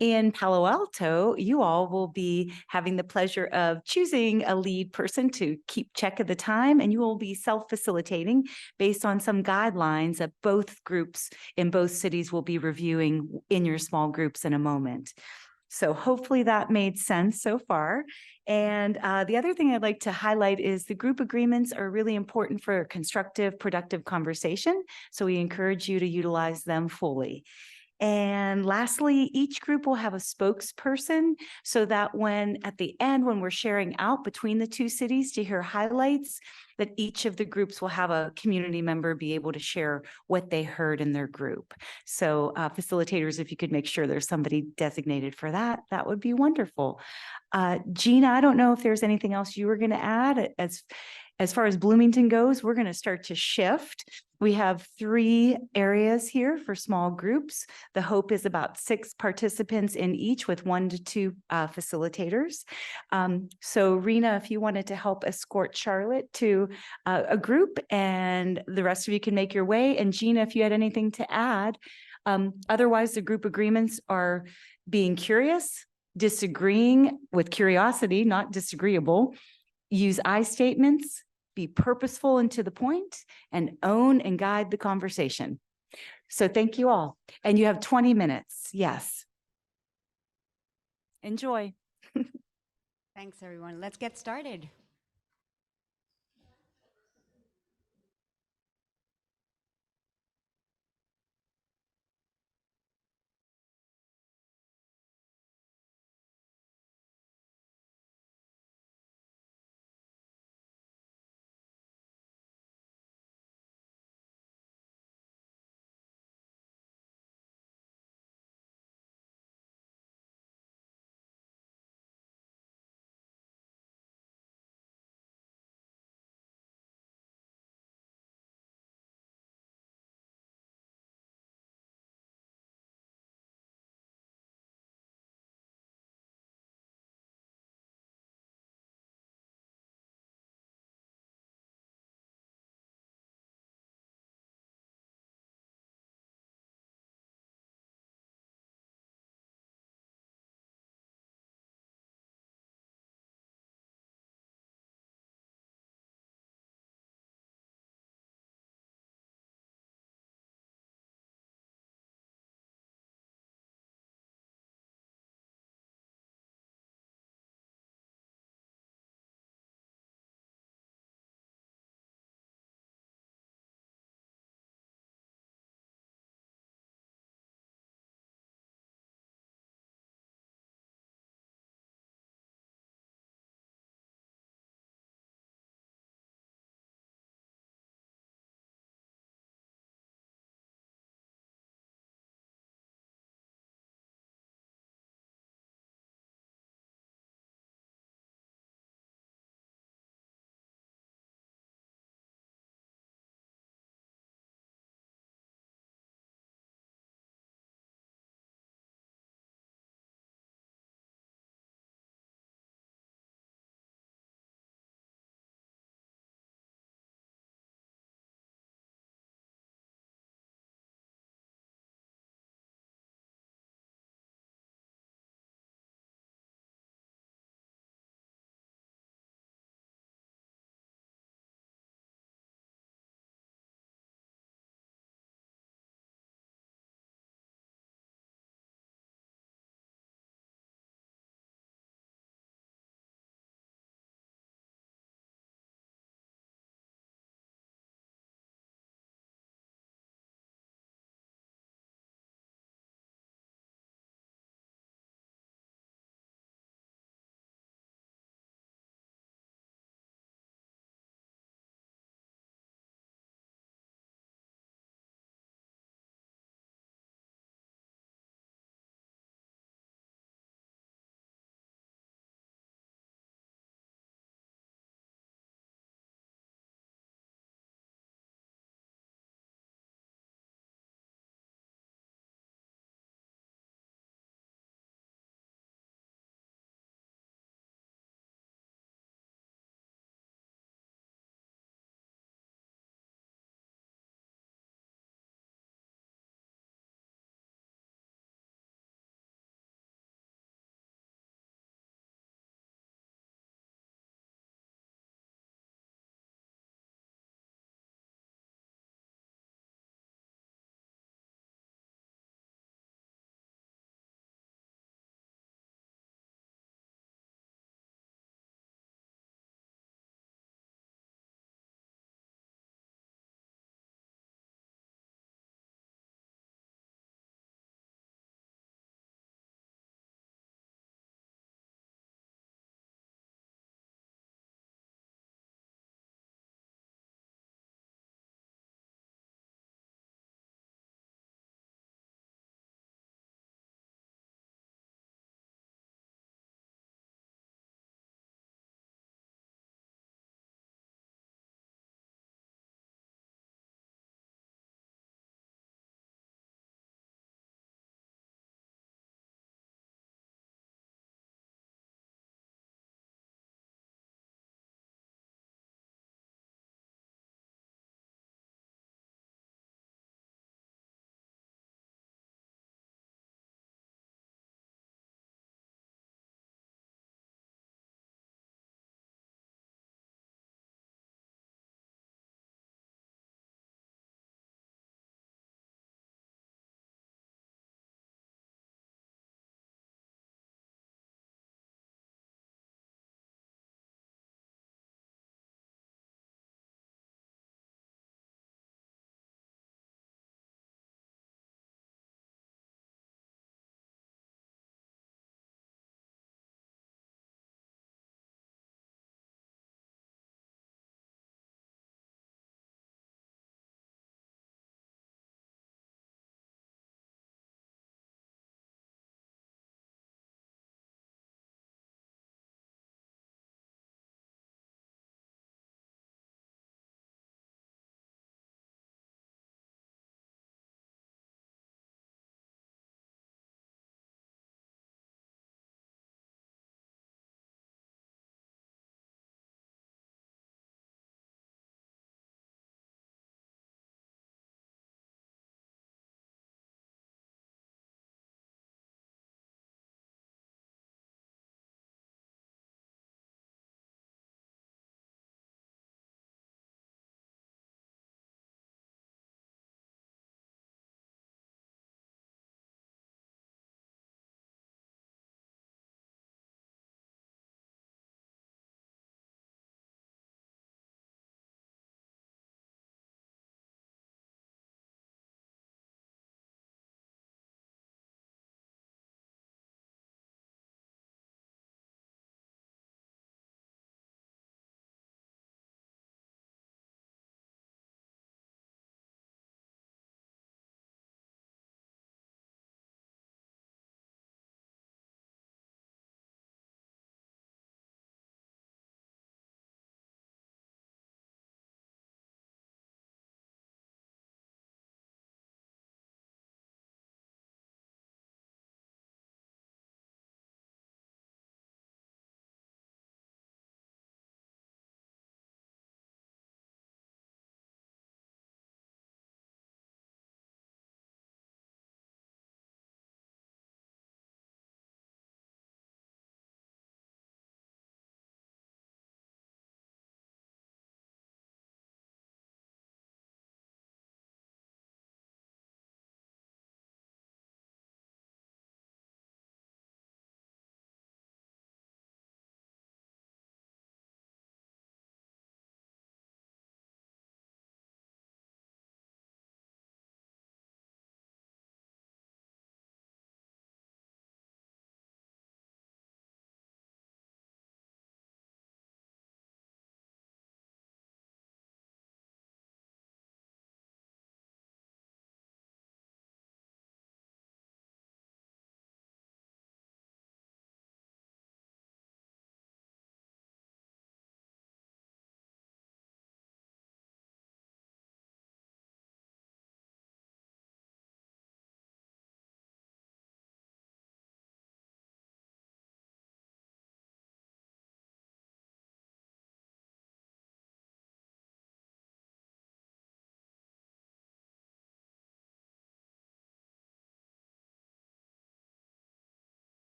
In Palo Alto, you all will be having the pleasure of choosing a lead person to keep check of the time, and you will be self-facilitating based on some guidelines that both groups in both cities will be reviewing in your small groups in a moment. So hopefully that made sense so far. And the other thing I'd like to highlight is the group agreements are really important for a constructive, productive conversation. So we encourage you to utilize them fully. And lastly, each group will have a spokesperson so that when at the end, when we're sharing out between the 2 cities to hear highlights, that each of the groups will have a community member be able to share what they heard in their group. So facilitators, if you could make sure there's somebody designated for that, that would be wonderful. Gina, I don't know if there's anything else you were going to add as as far as Bloomington goes, we're going to start to shift. We have 3 areas here for small groups. The hope is about 6 participants in each with 1 to 2 facilitators. So Rena, if you wanted to help escort Charlotte to a group, and the rest of you can make your way. And Gina, if you had anything to add. Otherwise, the group agreements are being curious, disagreeing with curiosity, not disagreeable, use I statements, be purposeful and to the point, and own and guide the conversation. So thank you all. And you have 20 minutes. Yes. Enjoy.
Thanks, everyone. Let's get started.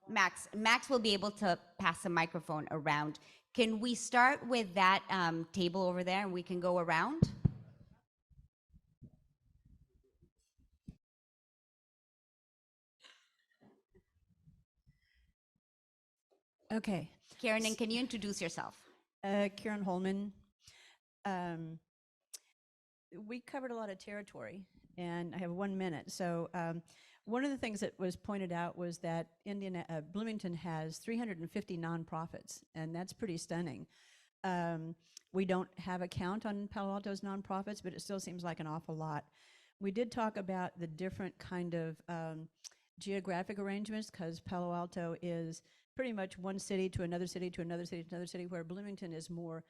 Max will be able to pass the microphone around. Can we start with that table over there and we can go around?
Okay.
Karen, and can you introduce yourself?
Karen Holman. We covered a lot of territory, and I have 1 minute. So one of the things that was pointed out was that Bloomington has 350 nonprofits, and that's pretty stunning. We don't have a count on Palo Alto's nonprofits, but it still seems like an awful lot. We did talk about the different kind of geographic arrangements, because Palo Alto is pretty much one city to another city to another city to another city, where Bloomington is more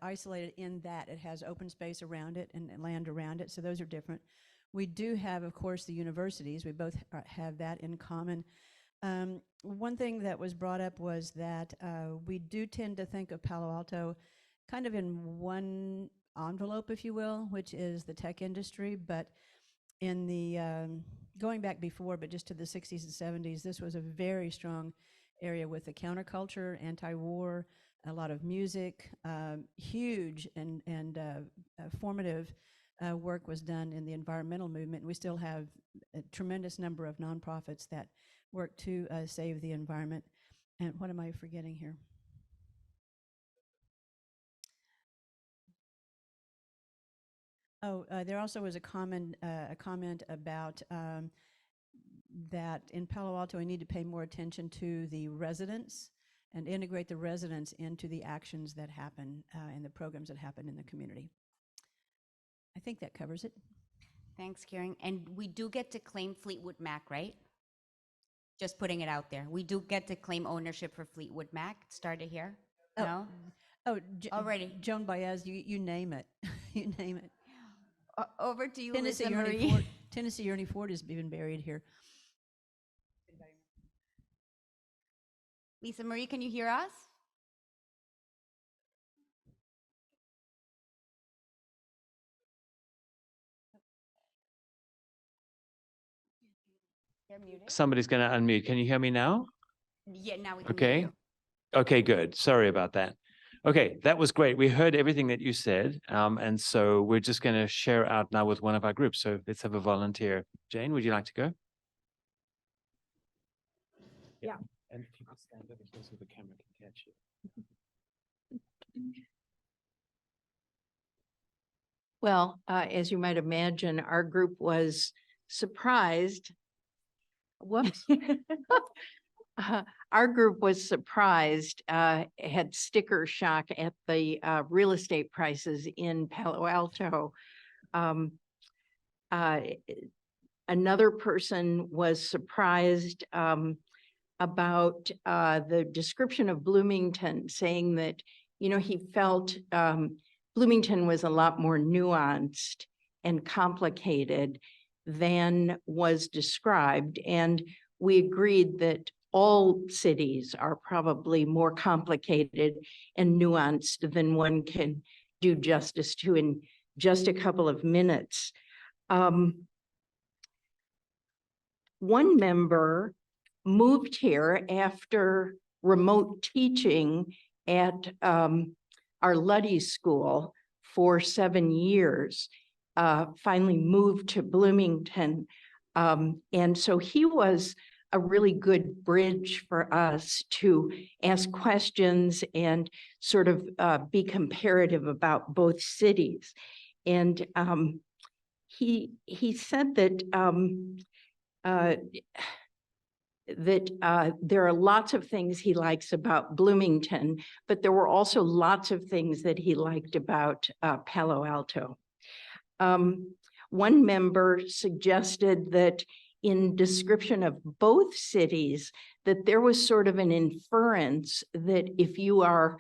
isolated in that it has open space around it and land around it. So those are different. We do have, of course, the universities. We both have that in common. One thing that was brought up was that we do tend to think of Palo Alto kind of in one envelope, if you will, which is the tech industry. But in the going back before, but just to the 60s and 70s, this was a very strong area with the counterculture, anti-war, a lot of music, huge and formative work was done in the environmental movement. We still have a tremendous number of nonprofits that work to save the environment. And what am I forgetting here? Oh, there also was a comment about that in Palo Alto we need to pay more attention to the residents and integrate the residents into the actions that happen and the programs that happen in the community. I think that covers it.
Thanks, Karen. And we do get to claim Fleetwood Mac, right? Just putting it out there. We do get to claim ownership for Fleetwood Mac. Started here.
Oh,
No?
Oh,
Already.
Joan Baez, you name it. You name it.
Over to you,
Tennessee
Lisa
Ernie
Marie.
Ford, Tennessee Ernie Ford has been buried here.
Lisa Marie, can you hear us? You're muted.
Somebody's going to unmute. Can you hear me now?
Yeah, now we can hear
Okay.
you.
Okay, good. Sorry about that. Okay, that was great. We heard everything that you said. And so we're just going to share out now with one of our groups. So let's have a volunteer. Jane, would you like to go? Yeah. And if you could stand over here so the camera can catch you.
Well, as you might imagine, our group was surprised. Whoops. Our group was surprised, had sticker shock at the real estate prices in Palo Alto. Another person was surprised about the description of Bloomington, saying that, he felt Bloomington was a lot more nuanced and complicated than was described. And we agreed that all cities are probably more complicated and nuanced than one can do justice to in just a couple of minutes. One member moved here after remote teaching at our Luddy School for 7 years, finally moved to Bloomington. And so he was a really good bridge for us to ask questions and sort of be comparative about both cities. And he said that there are lots of things he likes about Bloomington, but there were also lots of things that he liked about Palo Alto. One member suggested that in description of both cities, that there was sort of an inference that if you are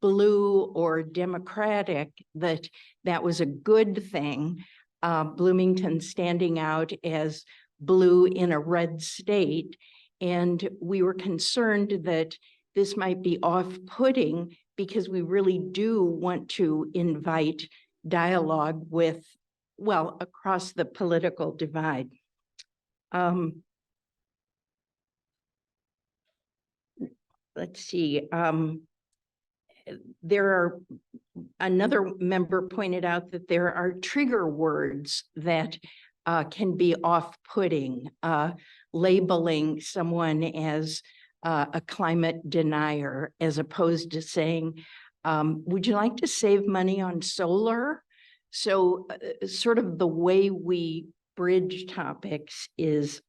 blue or Democratic, that was a good thing. Bloomington standing out as blue in a red state. And we were concerned that this might be off-putting because we really do want to invite dialogue with, well, across the political divide. let's see, there are, another member pointed out that there are trigger words that can be off-putting, labeling someone as a climate denier, as opposed to saying, would you like to save money on solar? So sort of the way we bridge topics is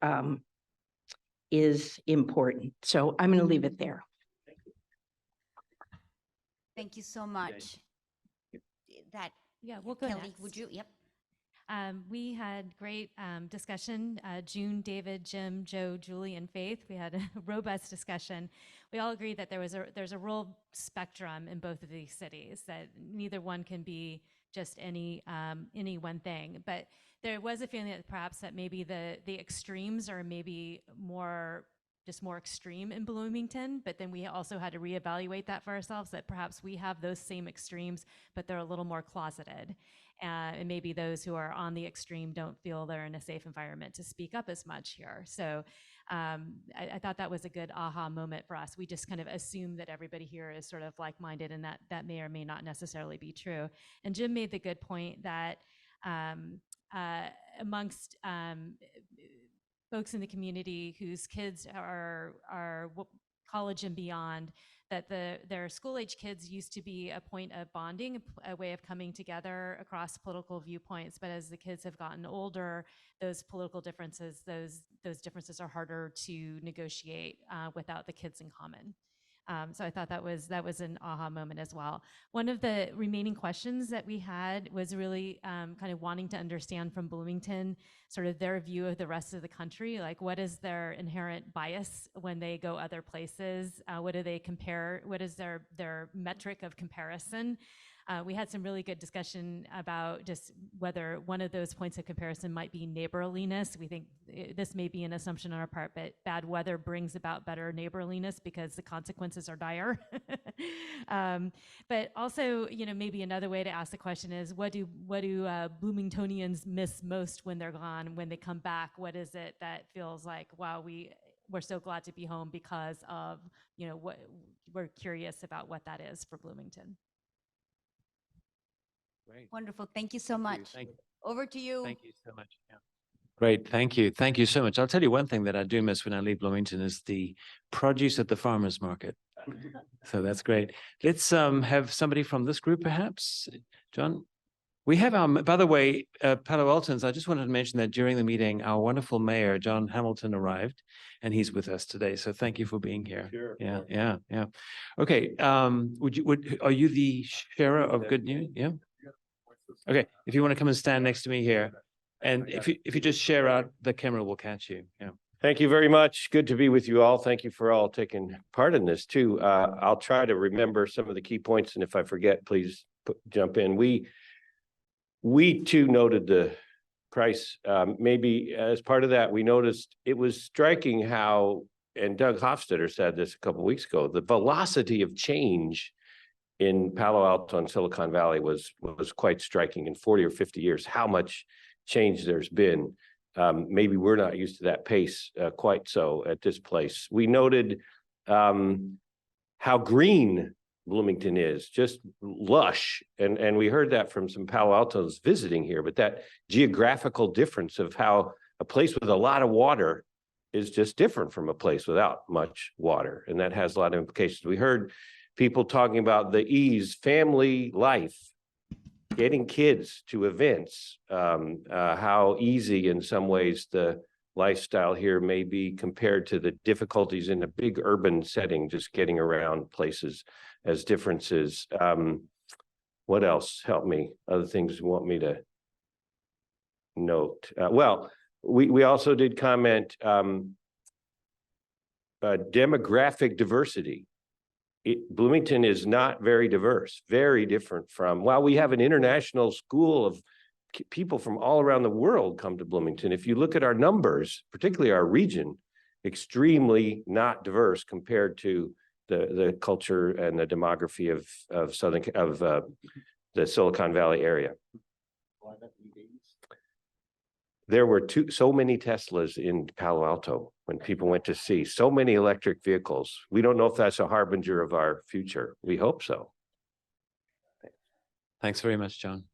important. So I'm going to leave it there.
Thank you so much. That,
Yeah, we'll go
Kelly,
next.
would you? Yep.
We had great discussion. June, David, Jim, Joe, Julie, and Faith. We had a robust discussion. We all agreed that there's a real spectrum in both of these cities, that neither one can be just any one thing. But there was a feeling that perhaps that maybe the extremes are maybe more extreme in Bloomington, but then we also had to reevaluate that for ourselves, that perhaps we have those same extremes, but they're a little more closeted. And maybe those who are on the extreme don't feel they're in a safe environment to speak up as much here. So I thought that was a good aha moment for us. We just kind of assume that everybody here is sort of like-minded, and that may or may not necessarily be true. And Jim made the good point that amongst folks in the community whose kids are college and beyond, that their school-age kids used to be a point of bonding, a way of coming together across political viewpoints. But as the kids have gotten older, those political differences, those differences are harder to negotiate without the kids in common. So I thought that was an aha moment as well. One of the remaining questions that we had was really kind of wanting to understand from Bloomington sort of their view of the rest of the country. Like, what is their inherent bias when they go other places? What do they compare? What is their metric of comparison? We had some really good discussion about just whether one of those points of comparison might be neighborliness. We think this may be an assumption on our part, but bad weather brings about better neighborliness because the consequences are dire. But also, maybe another way to ask the question is, what do Bloomingtonians miss most when they're gone? When they come back, what is it that feels like, wow, we're so glad to be home because of, what we're curious about what that is for Bloomington.
Great. Wonderful. Thank you so much.
Thank you.
Over to you.
Thank you so much. Yeah. Great. Thank you. Thank you so much. I'll tell you one thing that I do miss when I leave Bloomington is the produce at the farmer's market. So that's great. Let's have somebody from this group, perhaps. John? We have by the way, Palo Altans, I just wanted to mention that during the meeting, our wonderful mayor, John Hamilton, arrived, and he's with us today. So thank you for being here. Sure. Yeah. Okay. Are you the sharer of good news? Yeah. Okay. If you want to come and stand next to me here, and if you just share out, the camera will catch you. Yeah.
Thank you very much. Good to be with you all. Thank you for all taking part in this too. I'll try to remember some of the key points, and if I forget, please jump in. We too noted the price. Maybe as part of that, we noticed it was striking how, and Doug Hofstadter said this a couple of weeks ago, the velocity of change in Palo Alto and Silicon Valley was quite striking. In 40 or 50 years, how much change there's been. Maybe we're not used to that pace quite so at this place. We noted how green Bloomington is, just lush. And we heard that from some Palo Altos visiting here, but that geographical difference of how a place with a lot of water is just different from a place without much water. And that has a lot of implications. We heard people talking about the ease, family life, getting kids to events, how easy in some ways the lifestyle here may be compared to the difficulties in a big urban setting, just getting around places as differences. What else? Help me. Other things you want me to note? Well, we also did comment demographic diversity. Bloomington is not very diverse, very different from, while we have an international school of people from all around the world come to Bloomington. If you look at our numbers, particularly our region, extremely not diverse compared to the culture and the demography of the Silicon Valley area. there were so many Teslas in Palo Alto when people went to see, so many electric vehicles. We don't know if that's a harbinger of our future. We hope so.
Thanks very much, John.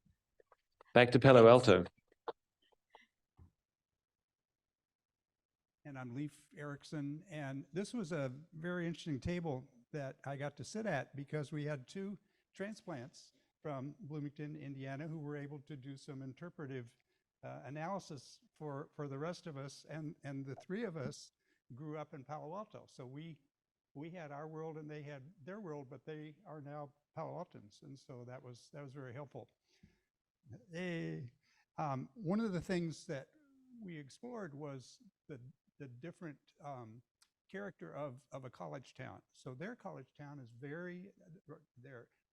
Back to Palo Alto.
And I'm Leif Erickson, and this was a very interesting table that I got to sit at because we had two transplants from Bloomington, Indiana, who were able to do some interpretive analysis for the rest of us, and the three of us grew up in Palo Alto. So we had our world and they had their world, but they are now Palo Altans, and so that was very helpful. One of the things that we explored was the different character of a college town. So their college town is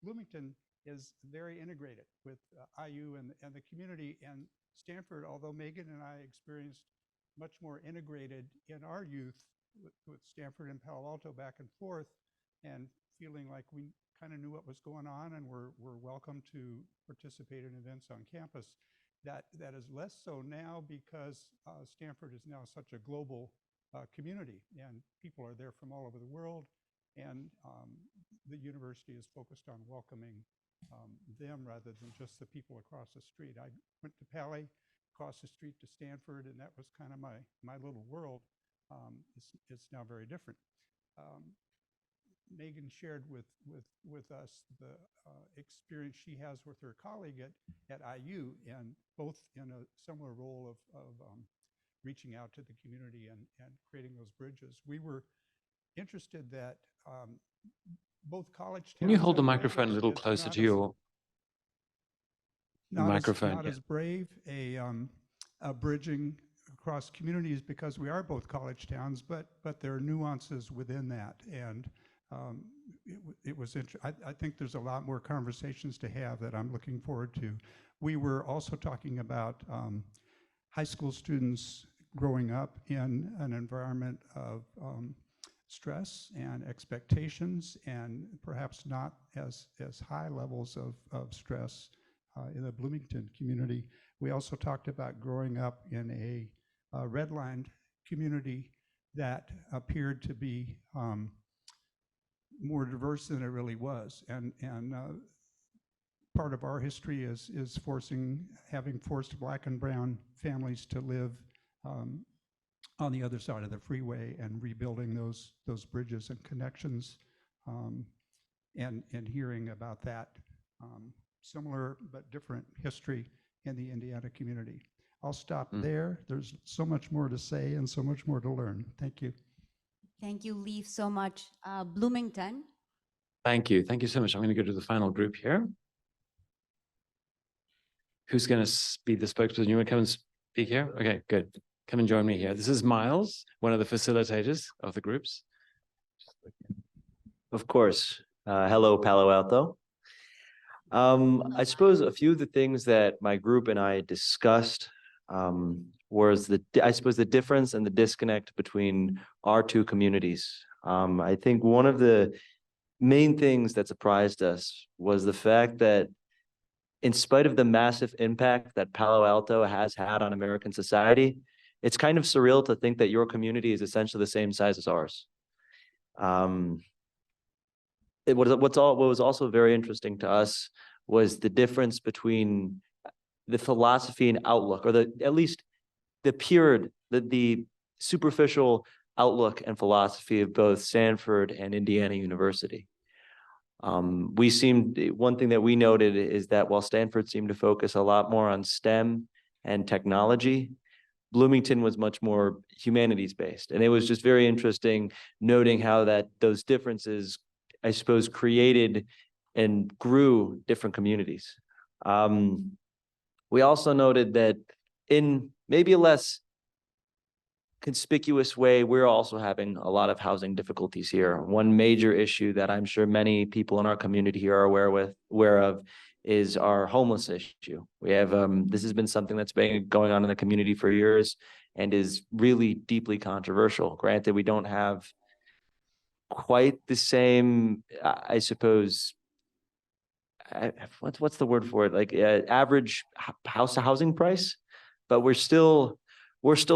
Bloomington is very integrated with IU and the community, and Stanford, although Megan and I experienced much more integrated in our youth with Stanford and Palo Alto back and forth, and feeling like we kind of knew what was going on and were welcome to participate in events on campus. That is less so now because Stanford is now such a global community, and people are there from all over the world, and the university is focused on welcoming them rather than just the people across the street. I went to Pali, across the street to Stanford, and that was kind of my little world. It's now very different. Megan shared with us the experience she has with her colleague at IU, and both in a similar role of reaching out to the community and creating those bridges. We were interested that both college towns—
Can you hold the
have
microphone a little
it's
closer
not
to
as-
your microphone?
Not
Yeah.
as brave a bridging across communities because we are both college towns, but there are nuances within that, and it was I think there's a lot more conversations to have that I'm looking forward to. We were also talking about high school students growing up in an environment of stress and expectations, and perhaps not as high levels of stress in the Bloomington community. We also talked about growing up in a redlined community that appeared to be more diverse than it really was, and part of our history is having forced Black and brown families to live on the other side of the freeway and rebuilding those bridges and connections, and hearing about that similar but different history in the Indiana community. I'll stop there. There's so much more to say and so much more to learn. Thank you.
Thank you, Leif, so much. Bloomington.
Thank you. Thank you so much. I'm going to go to the final group here. Who's going to be the spokesperson? You want to come and speak here? Okay, good. Come and join me here. This is Miles, one of the facilitators of the groups.
Of course. Hello, Palo Alto. I suppose a few of the things that my group and I discussed was the difference and the disconnect between our two communities. I think one of the main things that surprised us was the fact that in spite of the massive impact that Palo Alto has had on American society, it's kind of surreal to think that your community is essentially the same size as ours. What was also very interesting to us was the difference between the philosophy and outlook, or at least the superficial outlook and philosophy of both Stanford and Indiana University. One thing that we noted is that while Stanford seemed to focus a lot more on STEM and technology, Bloomington was much more humanities based. And it was just very interesting noting how those differences, I suppose, created and grew different communities. We also noted that in maybe a less conspicuous way, we're also having a lot of housing difficulties here. One major issue that I'm sure many people in our community here are aware of is our homeless issue. We have this has been something that's been going on in the community for years and is really deeply controversial. Granted, we don't have quite the same, I suppose, what's the word for it? Like average housing price. but we're still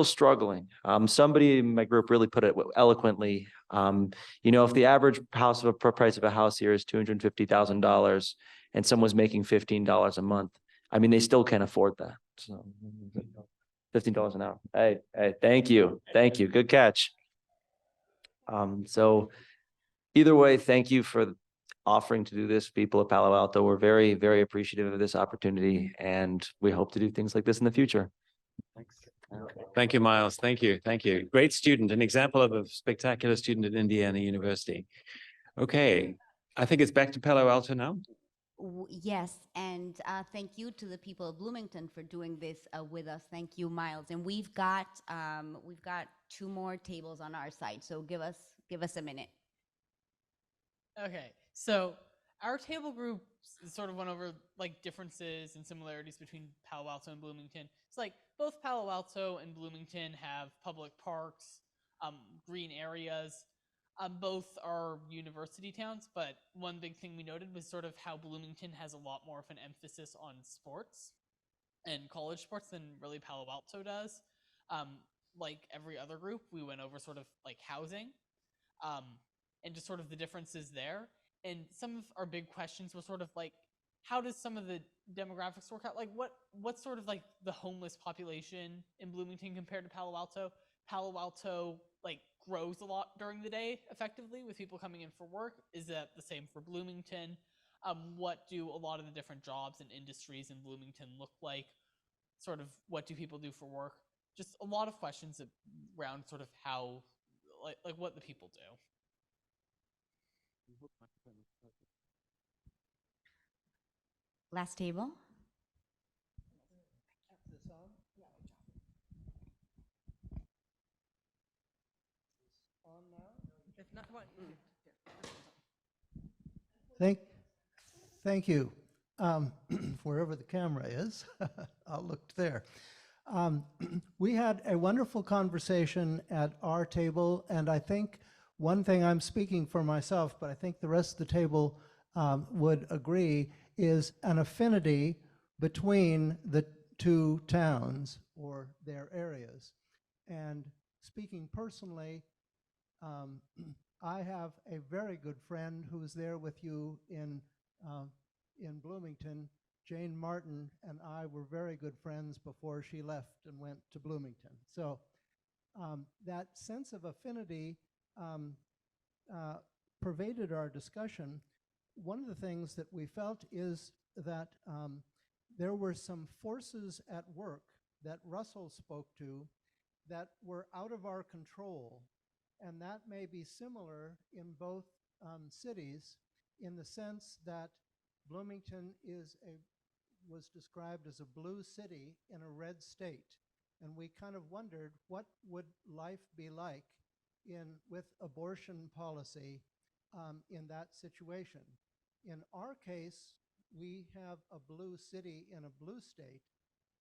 struggling. Somebody in my group really put it eloquently. If the average price of a house here is $250,000 and someone's making $15 a month, I mean, they still can't afford that. So $15 an hour. Hey, thank you. Good catch. So either way, thank you for offering to do this, people of Palo Alto. We're very, very appreciative of this opportunity, and we hope to do things like this in the future. Thanks.
Thank you, Miles. Thank you. Great student, an example of a spectacular student at Indiana University. Okay, I think it's back to Palo Alto now.
Yes, and thank you to the people of Bloomington for doing this with us. Thank you, Miles. And we've got 2 more tables on our side, so give us a minute.
Okay, so our table group sort of went over like differences and similarities between Palo Alto and Bloomington. It's like both Palo Alto and Bloomington have public parks, green areas. Both are university towns, but one big thing we noted was sort of how Bloomington has a lot more of an emphasis on sports and college sports than really Palo Alto does. Like every other group, we went over sort of like housing. And just sort of the differences there. And some of our big questions were sort of like, how does some of the demographics work out? Like what's sort of like the homeless population in Bloomington compared to Palo Alto? Palo Alto like grows a lot during the day effectively with people coming in for work. Is that the same for Bloomington? What do a lot of the different jobs and industries in Bloomington look like? Sort of what do people do for work? Just a lot of questions around sort of how, like what the people do.
Last table.
Thank you. Wherever the camera is, I'll look there. We had a wonderful conversation at our table, and I think one thing, I'm speaking for myself, but I think the rest of the table would agree, is an affinity between the 2 towns or their areas. And speaking personally, I have a very good friend who's there with you in Bloomington. Jane Martin and I were very good friends before she left and went to Bloomington. So that sense of affinity pervaded our discussion. One of the things that we felt is that there were some forces at work that Russell spoke to that were out of our control. And that may be similar in both cities, in the sense that Bloomington was described as a blue city in a red state. And we kind of wondered, what would life be like with abortion policy in that situation? In our case, we have a blue city in a blue state,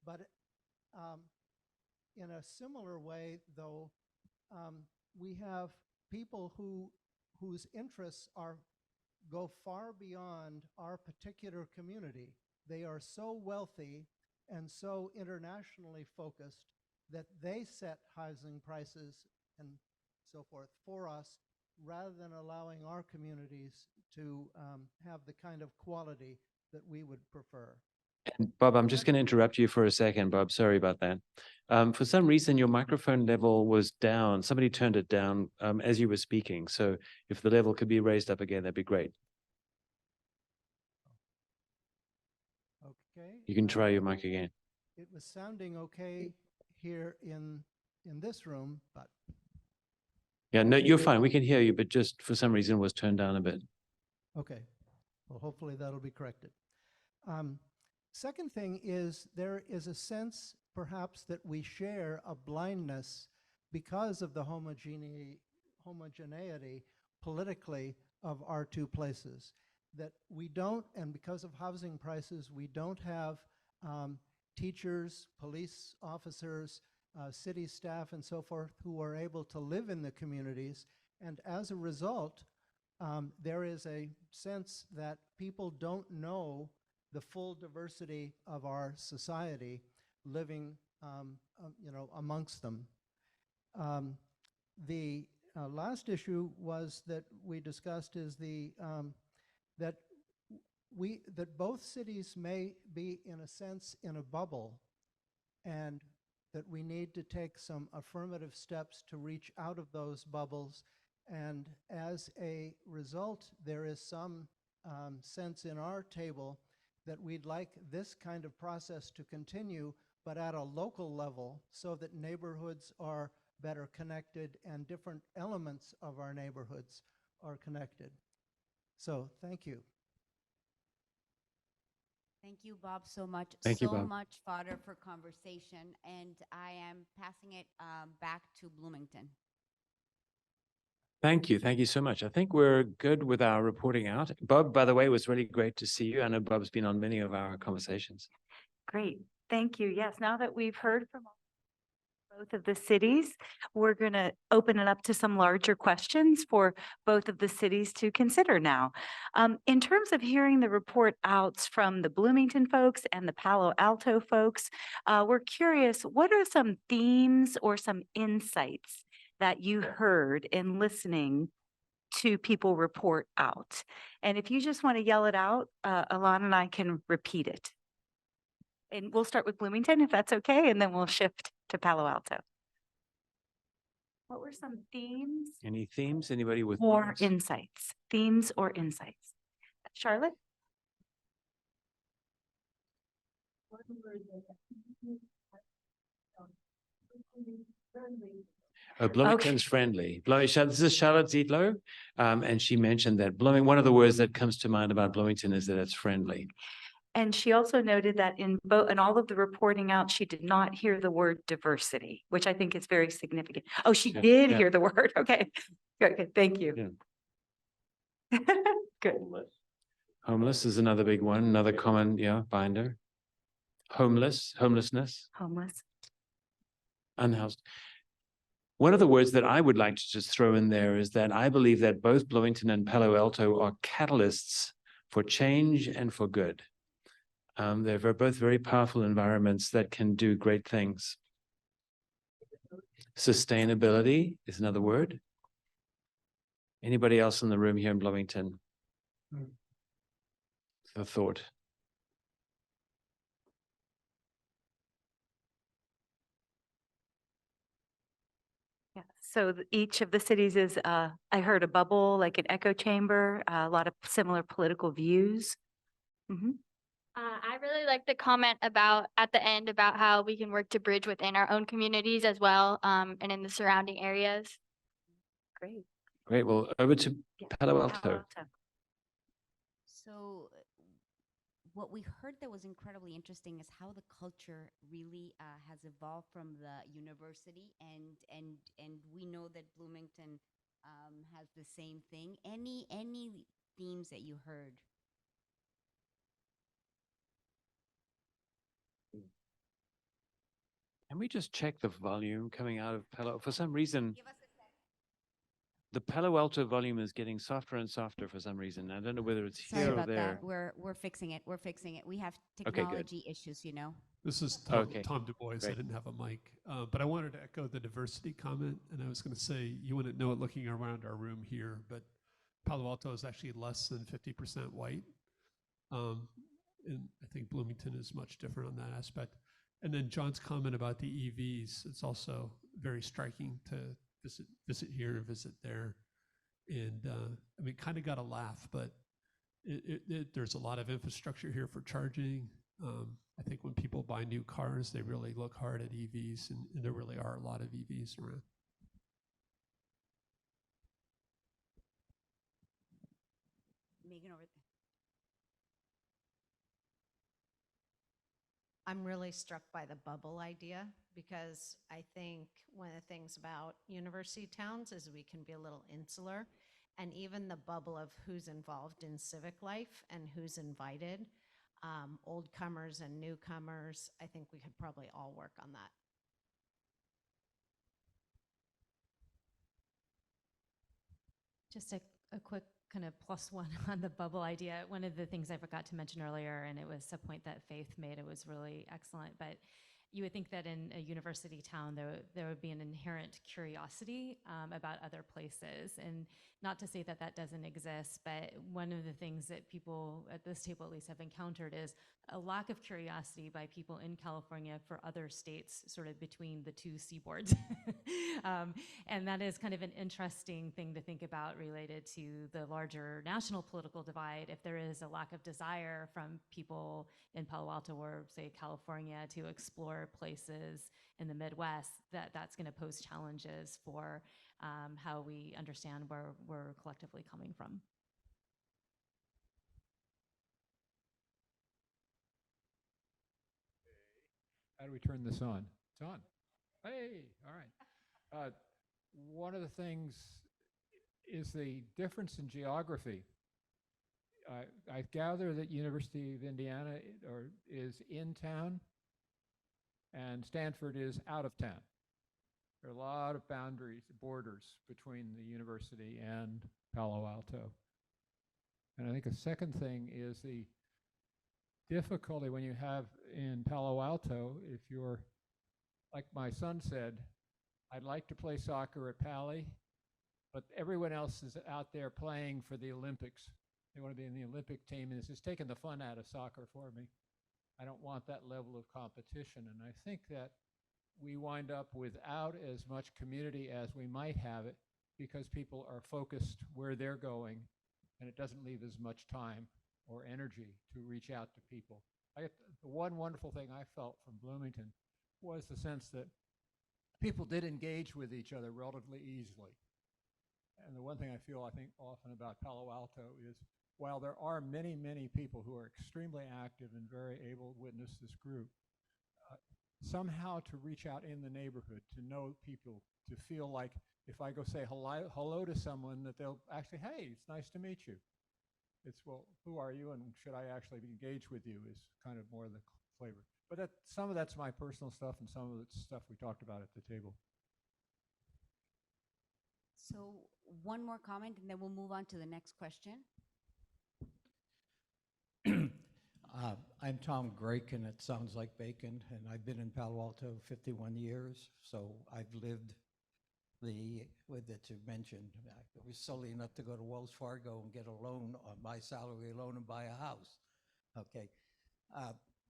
but in a similar way, though, we have people whose interests go far beyond our particular community. They are so wealthy and so internationally focused that they set housing prices and so forth for us, rather than allowing our communities to have the kind of quality that we would prefer.
Bob, I'm just going to interrupt you for a second, Bob. Sorry about that. For some reason, your microphone level was down. Somebody turned it down as you were speaking. So if the level could be raised up again, that'd be great.
Okay.
You can try your mic again.
It was sounding okay here in this room, but.
Yeah, no, you're fine. We can hear you, but just for some reason it was turned down a bit.
Okay. Well, hopefully that'll be corrected. Second thing is, there is a sense perhaps that we share a blindness because of the homogeneity politically of our 2 places. That we don't, and because of housing prices, we don't have teachers, police officers, city staff, and so forth, who are able to live in the communities. And as a result, there is a sense that people don't know the full diversity of our society living amongst them. The last issue was that we discussed is that that both cities may be, in a sense, in a bubble, and that we need to take some affirmative steps to reach out of those bubbles. And as a result, there is some sense in our table that we'd like this kind of process to continue, but at a local level, so that neighborhoods are better connected and different elements of our neighborhoods are connected. So thank you.
Thank you, Bob, so much.
Thank you,
So
Bob.
much fodder for conversation, and I am passing it back to Bloomington.
Thank you. Thank you so much. I think we're good with our reporting out. Bob, by the way, it was really great to see you. I know Bob's been on many of our conversations.
Great. Thank you. Yes, now that we've heard from both of the cities, we're going to open it up to some larger questions for both of the cities to consider now. In terms of hearing the report outs from the Bloomington folks and the Palo Alto folks, we're curious, what are some themes or some insights that you heard in listening to people report out? And if you just want to yell it out, Alana and I can repeat it. And we'll start with Bloomington, if that's okay, and then we'll shift to Palo Alto. What were some themes
Any themes? Anybody with
or
thoughts?
insights? Themes or insights? Charlotte?
Bloomington's friendly. This is Charlotte Zietlow, and she mentioned that one of the words that comes to mind about Bloomington is that it's friendly.
And she also noted that in all of the reporting out, she did not hear the word diversity, which I think is very significant. Oh, she did hear the word. Okay, good. Thank you.
Yeah.
Good.
Homeless is another big one, another common, binder. Homelessness, unhoused. One of the words that I would like to just throw in there is that I believe that both Bloomington and Palo Alto are catalysts for change and for good. They're both very powerful environments that can do great things. Sustainability is another word. Anybody else in the room here in Bloomington? A thought.
Yeah. So each of the cities is, I heard a bubble, like an echo chamber, a lot of similar political views.
I really like the comment about at the end about how we can work to bridge within our own communities as well, and in the surrounding areas.
Great.
Great. Well, over to Palo Alto.
So what we heard that was incredibly interesting is how the culture really has evolved from the university, and we know that Bloomington has the same thing. Any themes that you heard?
Can we just check the volume coming out of Palo? For some reason, the Palo Alto volume is getting softer and softer for some reason. I don't know whether it's
Sorry
here
about
or there.
that. We're fixing it. We're fixing it. We have
Okay, good.
technology issues, you know.
This is Tom,
Okay,
Tom Du Bois.
great.
I didn't have a mic, but I wanted to echo the diversity comment. And I was going to say, you wouldn't know it looking around our room here, but Palo Alto is actually less than 50% white. And I think Bloomington is much different on that aspect. And then John's comment about the EVs, it's also very striking to visit here and visit there. And I mean, kind of got a laugh, but there's a lot of infrastructure here for charging. I think when people buy new cars, they really look hard at EVs, and there really are a lot of EVs around.
Megan over there.
I'm really struck by the bubble idea, because I think one of the things about university towns is we can be a little insular, and even the bubble of who's involved in civic life and who's invited, old comers and newcomers, I think we could probably all work on that.
Just a quick kind of +1 on the bubble idea. One of the things I forgot to mention earlier, and it was a point that Faith made, it was really excellent, but you would think that in a university town, there would be an inherent curiosity about other places. And not to say that that doesn't exist, but one of the things that people at this table at least have encountered is a lack of curiosity by people in California for other states sort of between the two seaboards. And that is kind of an interesting thing to think about related to the larger national political divide. If there is a lack of desire from people in Palo Alto or say California to explore places in the Midwest, that's going to pose challenges for how we understand where we're collectively coming from.
How do we turn this on? It's on. Hey, all right. One of the things is the difference in geography. I gather that University of Indiana is in town and Stanford is out of town. There are a lot of borders between the university and Palo Alto. And I think a second thing is the difficulty when you have in Palo Alto, if you're, like my son said, I'd like to play soccer at Pali, but everyone else is out there playing for the Olympics. They want to be in the Olympic team, and this is taking the fun out of soccer for me. I don't want that level of competition, and I think that we wind up without as much community as we might have it because people are focused where they're going, and it doesn't leave as much time or energy to reach out to people. The one wonderful thing I felt from Bloomington was the sense that people did engage with each other relatively easily. And the one thing I feel, I think, often about Palo Alto is while there are many, many people who are extremely active and very able to witness this group, somehow to reach out in the neighborhood, to know people, to feel like if I go say hello to someone, that they'll actually, hey, it's nice to meet you. It's, well, who are you and should I actually engage with you is kind of more the flavor. But some of that's my personal stuff and some of it's stuff we talked about at the table.
So one more comment and then we'll move on to the next question.
I'm Tom Grake, and it sounds like bacon, and I've been in Palo Alto 51 years, so I've lived that you mentioned. I was silly enough to go to Wells Fargo and get a loan on my salary alone and buy a house. Okay.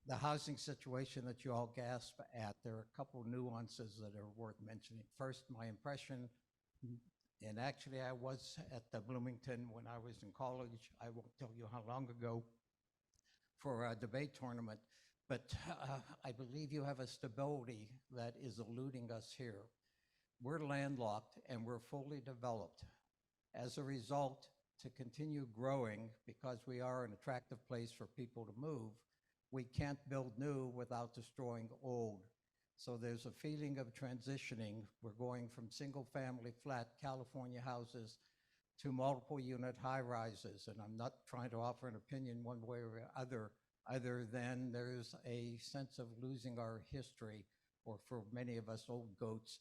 The housing situation that you all gasp at, there are a couple of nuances that are worth mentioning. First, my impression, and actually I was at the Bloomington when I was in college. I won't tell you how long ago, for a debate tournament, but I believe you have a stability that is eluding us here. We're landlocked and we're fully developed. As a result, to continue growing, because we are an attractive place for people to move, we can't build new without destroying old. So there's a feeling of transitioning. We're going from single family flat California houses to multiple unit high rises. And I'm not trying to offer an opinion one way or other than there's a sense of losing our history, or for many of us old goats,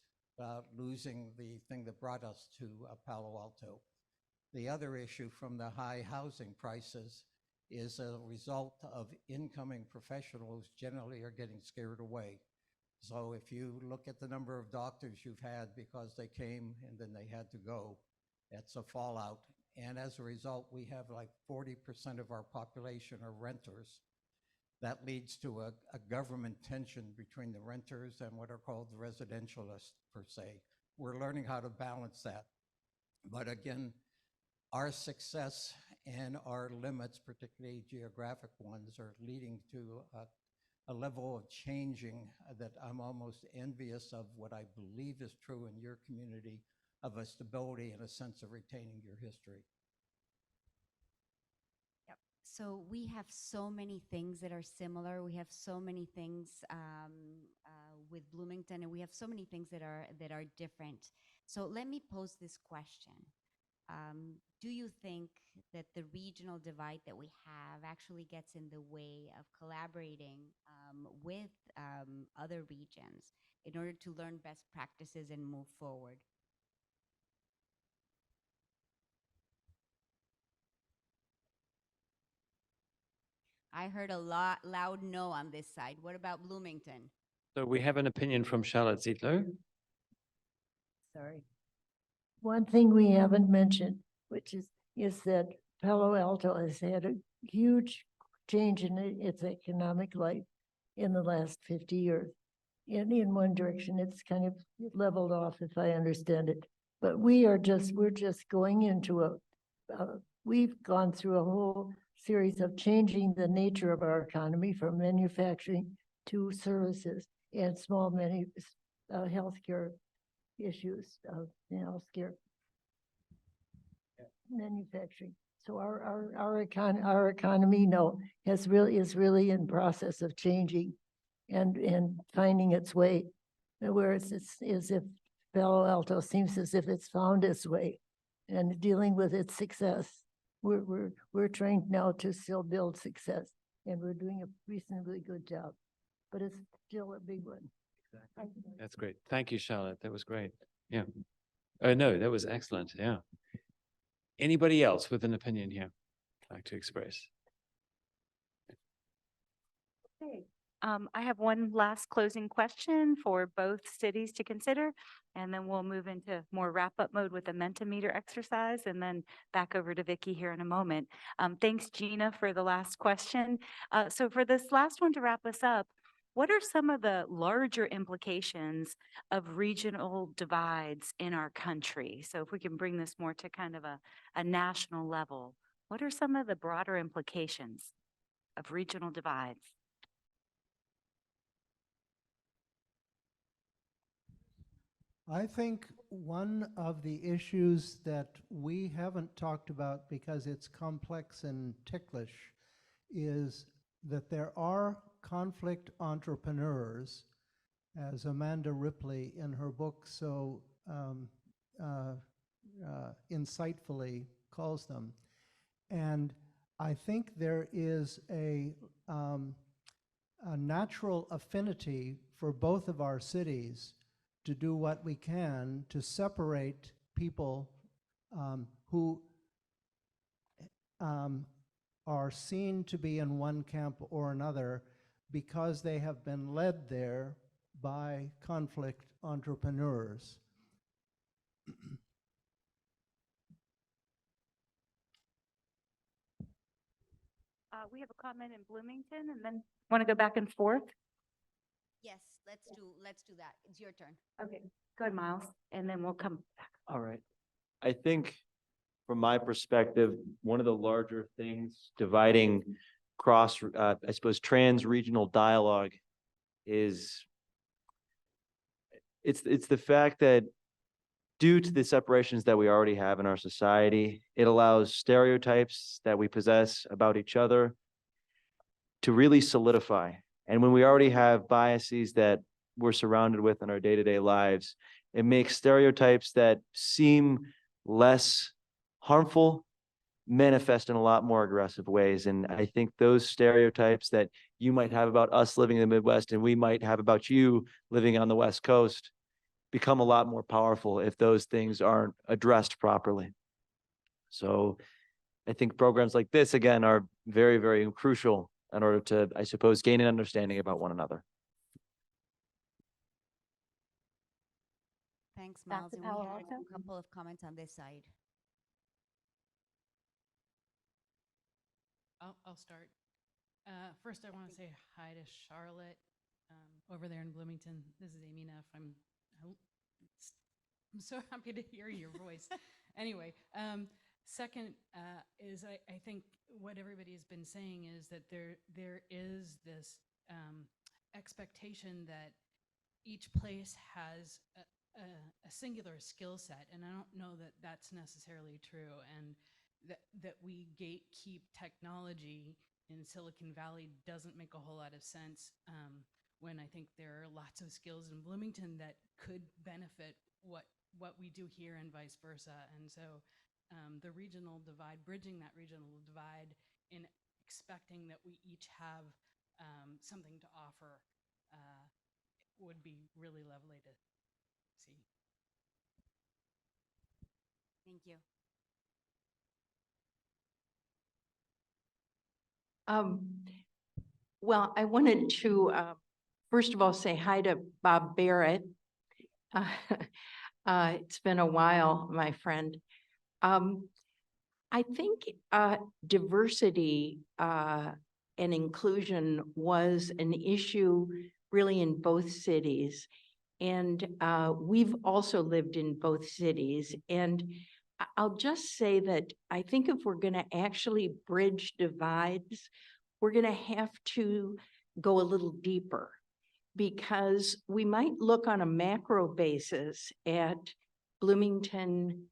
losing the thing that brought us to Palo Alto. The other issue from the high housing prices is a result of incoming professionals generally are getting scared away. So if you look at the number of doctors you've had because they came and then they had to go, that's a fallout. And as a result, we have like 40% of our population are renters. That leads to a government tension between the renters and what are called the residentialists, per se. We're learning how to balance that. But again, our success and our limits, particularly geographic ones, are leading to a level of changing that I'm almost envious of what I believe is true in your community, of a stability and a sense of retaining your history.
Yep. So we have so many things that are similar. We have so many things with Bloomington, and we have so many things that are different. So let me pose this question. Do you think that the regional divide that we have actually gets in the way of collaborating with other regions in order to learn best practices and move forward? I heard a loud no on this side. What about Bloomington?
So we have an opinion from Charlotte Zietlow.
Sorry. One thing we haven't mentioned, which is that Palo Alto has had a huge change in its economic life in the last 50 years. In one direction, it's kind of leveled off, if I understand it. But we're just going into we've gone through a whole series of changing the nature of our economy from manufacturing to services and small healthcare issues of healthcare manufacturing. So our economy now is really in process of changing and finding its way. Whereas it's as if Palo Alto seems as if it's found its way and dealing with its success. We're trained now to still build success, and we're doing a reasonably good job, but it's still a big one.
That's great. Thank you, Charlotte. That was great. Yeah. Oh, no, that was excellent. Yeah. Anybody else with an opinion here like to express?
Okay. I have one last closing question for both cities to consider, and then we'll move into more wrap-up mode with the Mentimeter exercise, and then back over to Vicky here in a moment. Thanks, Gina, for the last question. So for this last one to wrap us up, what are some of the larger implications of regional divides in our country? So if we can bring this more to kind of a national level, what are some of the broader implications of regional divides?
I think one of the issues that we haven't talked about because it's complex and ticklish is that there are conflict entrepreneurs, as Amanda Ripley in her book so insightfully calls them. And I think there is a natural affinity for both of our cities to do what we can to separate people who are seen to be in one camp or another because they have been led there by conflict entrepreneurs.
We have a comment in Bloomington, and then want to go back and forth.
Yes, let's do that. It's your turn.
Okay, go ahead, Miles, and then we'll come back.
All right. I think from my perspective, one of the larger things dividing cross, I suppose, trans-regional dialogue is it's the fact that due to the separations that we already have in our society, it allows stereotypes that we possess about each other to really solidify. And when we already have biases that we're surrounded with in our day-to-day lives, it makes stereotypes that seem less harmful manifest in a lot more aggressive ways. And I think those stereotypes that you might have about us living in the Midwest and we might have about you living on the West Coast become a lot more powerful if those things aren't addressed properly. So I think programs like this, again, are very, very crucial in order to, I suppose, gain an understanding about one another.
Thanks,
Back
Miles.
to
And we
Palo
have
Alto.
a couple of comments on this side.
I'll start. First, I want to say hi to Charlotte over there in Bloomington. This is Amy Neff. I'm so happy to hear your voice. Anyway, second is I think what everybody's been saying is that there is this expectation that each place has a singular skill set, and I don't know that that's necessarily true, and that we gatekeep technology in Silicon Valley doesn't make a whole lot of sense when I think there are lots of skills in Bloomington that could benefit what we do here and vice versa. And so the regional divide, bridging that regional divide in expecting that we each have something to offer would be really lovely to see.
Thank you.
Well, I wanted to first of all, say hi to Bob Barrett. Uh, it's been a while, my friend. I think diversity and inclusion was an issue really in both cities. And we've also lived in both cities. And I'll just say that I think if we're going to actually bridge divides, we're going to have to go a little deeper, because we might look on a macro basis at Bloomington,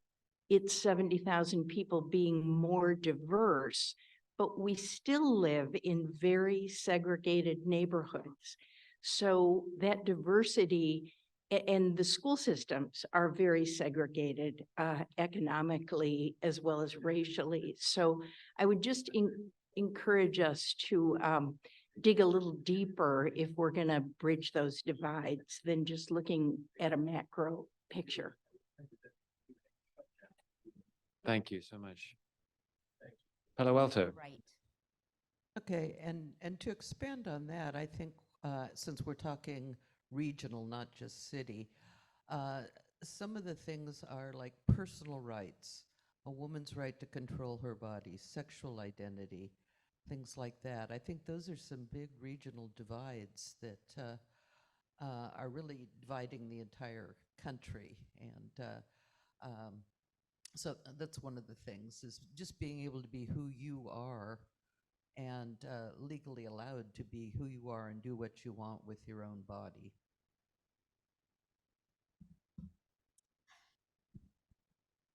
its 70,000 people being more diverse, but we still live in very segregated neighborhoods. So that diversity and the school systems are very segregated economically as well as racially. So I would just encourage us to dig a little deeper if we're going to bridge those divides than just looking at a macro picture.
Thank you so much. Palo Alto.
Right.
Okay, and to expand on that, I think since we're talking regional, not just city, some of the things are like personal rights, a woman's right to control her body, sexual identity, things like that. I think those are some big regional divides that are really dividing the entire country. And so that's one of the things, is just being able to be who you are and legally allowed to be who you are and do what you want with your own body.
I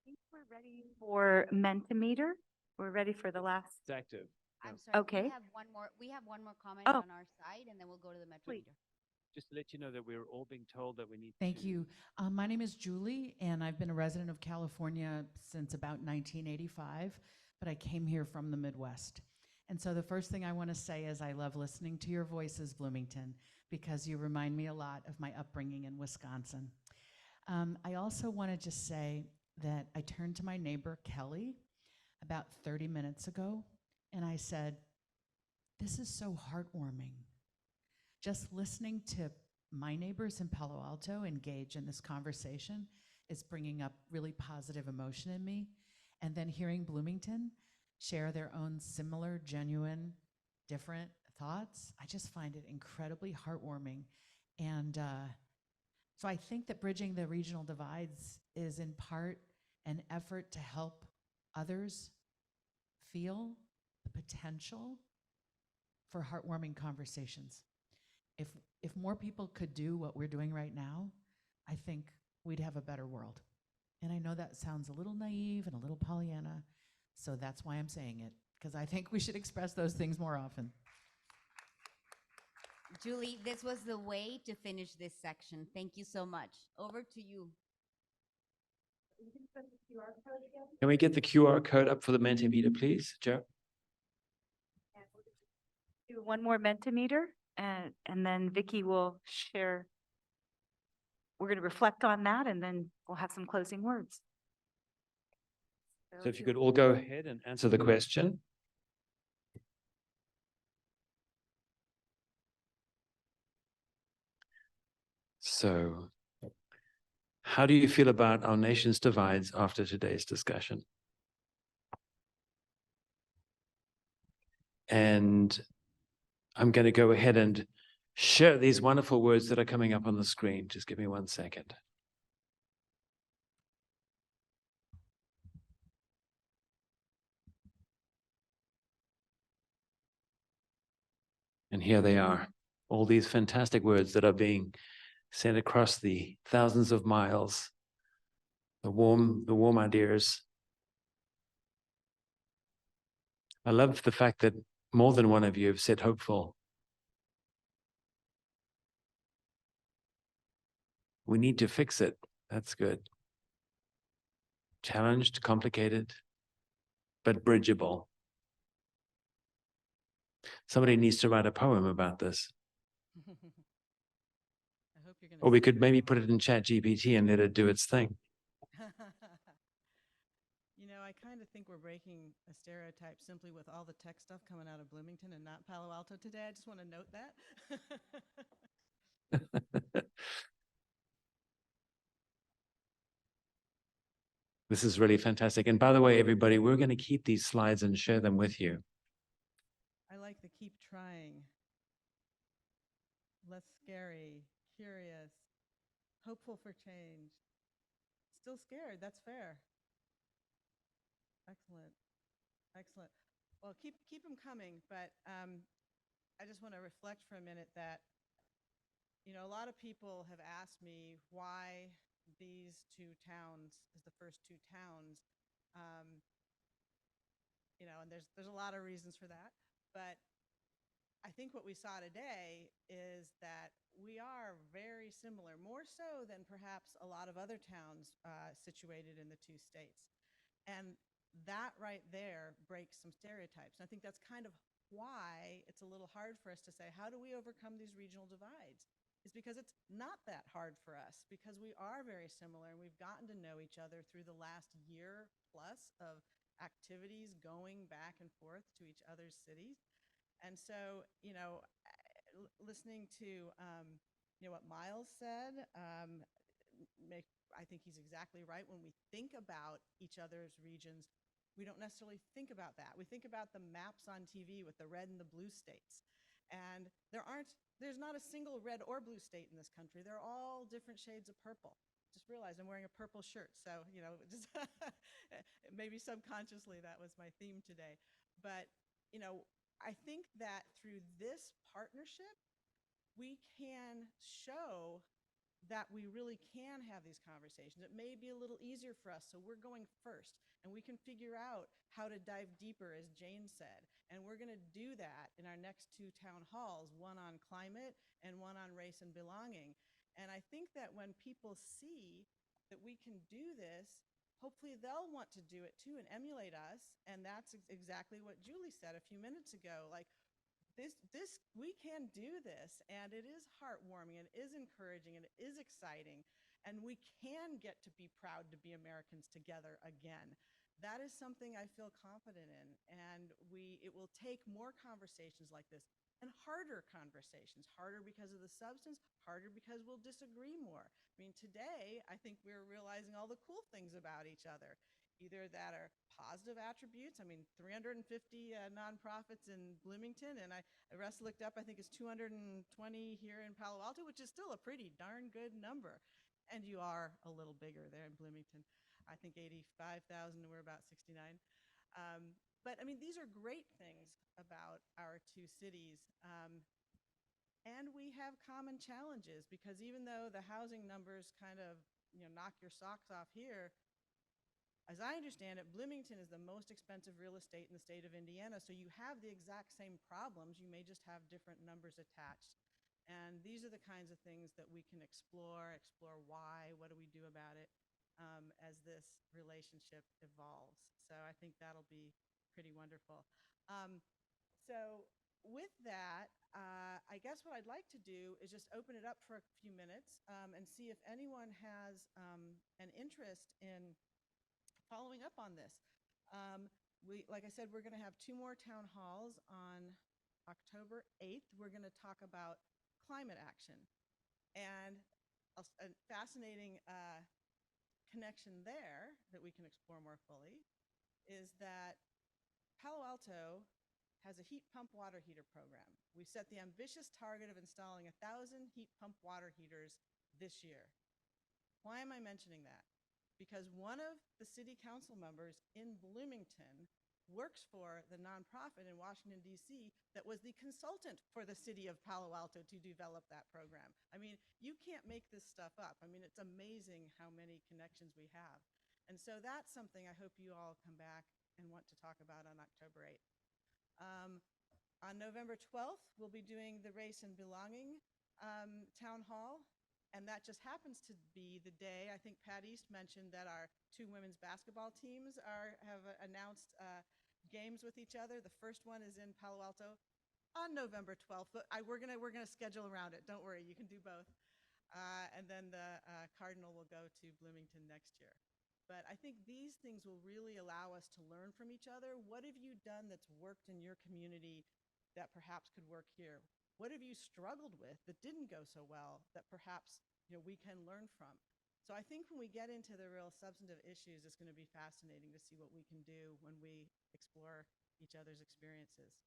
think we're ready for Mentimeter. We're ready for the last.
It's active.
I'm sorry.
Okay.
We have one more comment
Oh.
on our side, and then we'll go to the Metrometer.
Just to let you know that we're all being told that we need
Thank
to.
you. My name is Julie, and I've been a resident of California since about 1985, but I came here from the Midwest. And so the first thing I want to say is I love listening to your voices, Bloomington, because you remind me a lot of my upbringing in Wisconsin. I also want to just say that I turned to my neighbor, Kelly, about 30 minutes ago, and I said, "This is so heartwarming." Just listening to my neighbors in Palo Alto engage in this conversation is bringing up really positive emotion in me. And then hearing Bloomington share their own similar, genuine, different thoughts, I just find it incredibly heartwarming. And so I think that bridging the regional divides is in part an effort to help others feel the potential for heartwarming conversations. If more people could do what we're doing right now, I think we'd have a better world. And I know that sounds a little naive and a little Pollyanna, so that's why I'm saying it, because I think we should express those things more often.
Julie, this was the way to finish this section. Thank you so much. Over to you.
Can we get the QR code up for the Mentimeter, please, Joe?
Do one more Mentimeter, and then Vicky will share. We're going to reflect on that, and then we'll have some closing words.
So if you could all go ahead and answer the question. So, how do you feel about our nation's divides after today's discussion? And I'm going to go ahead and share these wonderful words that are coming up on the screen. Just give me 1 second. And here they are, all these fantastic words that are being sent across the thousands of miles, the warm ideas. I love the fact that more than one of you have said hopeful. We need to fix it. That's good. Challenged, complicated, but bridgeable. Somebody needs to write a poem about this.
I hope you're gonna
Or we
say
could maybe put it in ChatGPT and let it do its thing.
You know, I kind of think we're breaking a stereotype simply with all the tech stuff coming out of Bloomington and not Palo Alto today. I just want to note that.
This is really fantastic. And by the way, everybody, we're going to keep these slides and share them with you.
I like the keep trying. Less scary, curious, hopeful for change. Still scared, that's fair. Excellent, excellent. Well, keep them coming, but I just want to reflect for a minute that, you know, a lot of people have asked me why these two towns is the first two towns. You know, and there's a lot of reasons for that, but I think what we saw today is that we are very similar, more so than perhaps a lot of other towns situated in the two states. And that right there breaks some stereotypes. And I think that's kind of why it's a little hard for us to say, how do we overcome these regional divides? Is because it's not that hard for us, because we are very similar and we've gotten to know each other through the last year plus of activities going back and forth to each other's cities. And so, you know, listening to, you know, what Miles said, I think he's exactly right. When we think about each other's regions, we don't necessarily think about that. We think about the maps on TV with the red and the blue states. And there's not a single red or blue state in this country. They're all different shades of purple. Just realized I'm wearing a purple shirt. So, you know, just maybe subconsciously that was my theme today. But, you know, I think that through this partnership, we can show that we really can have these conversations. It may be a little easier for us, so we're going first, and we can figure out how to dive deeper, as Jane said. And we're going to do that in our next two town halls, one on climate and one on race and belonging. And I think that when people see that we can do this, hopefully they'll want to do it too and emulate us. And that's exactly what Julie said a few minutes ago. Like, we can do this, and it is heartwarming, and it is encouraging, and it is exciting, and we can get to be proud to be Americans together again. That is something I feel confident in, and it will take more conversations like this, and harder conversations, harder because of the substance, harder because we'll disagree more. I mean, today, I think we're realizing all the cool things about each other, either that are positive attributes. I mean, 350 nonprofits in Bloomington, and Russ looked up, I think it's 220 here in Palo Alto, which is still a pretty darn good number. And you are a little bigger there in Bloomington. I think 85,000, we're about 69. But I mean, these are great things about our two cities. And we have common challenges, because even though the housing numbers kind of, you know, knock your socks off here, as I understand it, Bloomington is the most expensive real estate in the state of Indiana, so you have the exact same problems. You may just have different numbers attached. And these are the kinds of things that we can explore why, what do we do about it as this relationship evolves. So I think that'll be pretty wonderful. So with that, I guess what I'd like to do is just open it up for a few minutes and see if anyone has an interest in following up on this. Like I said, we're going to have two more town halls on October 8th. We're going to talk about climate action. And a fascinating connection there that we can explore more fully is that Palo Alto has a heat pump water heater program. We set the ambitious target of installing 1,000 heat pump water heaters this year. Why am I mentioning that? Because one of the city council members in Bloomington works for the nonprofit in Washington, D.C. that was the consultant for the city of Palo Alto to develop that program. I mean, you can't make this stuff up. I mean, it's amazing how many connections we have. And so that's something I hope you all come back and want to talk about on October 8th. On November 12th, we'll be doing the Race and Belonging Town Hall. And that just happens to be the day, I think Pat East mentioned that our two women's basketball teams have announced games with each other. The first one is in Palo Alto on November 12th, but we're gonna schedule around it. Don't worry, you can do both. And then the Cardinal will go to Bloomington next year. But I think these things will really allow us to learn from each other. What have you done that's worked in your community that perhaps could work here? What have you struggled with that didn't go so well that perhaps we can learn from? So I think when we get into the real substantive issues, it's going to be fascinating to see what we can do when we explore each other's experiences.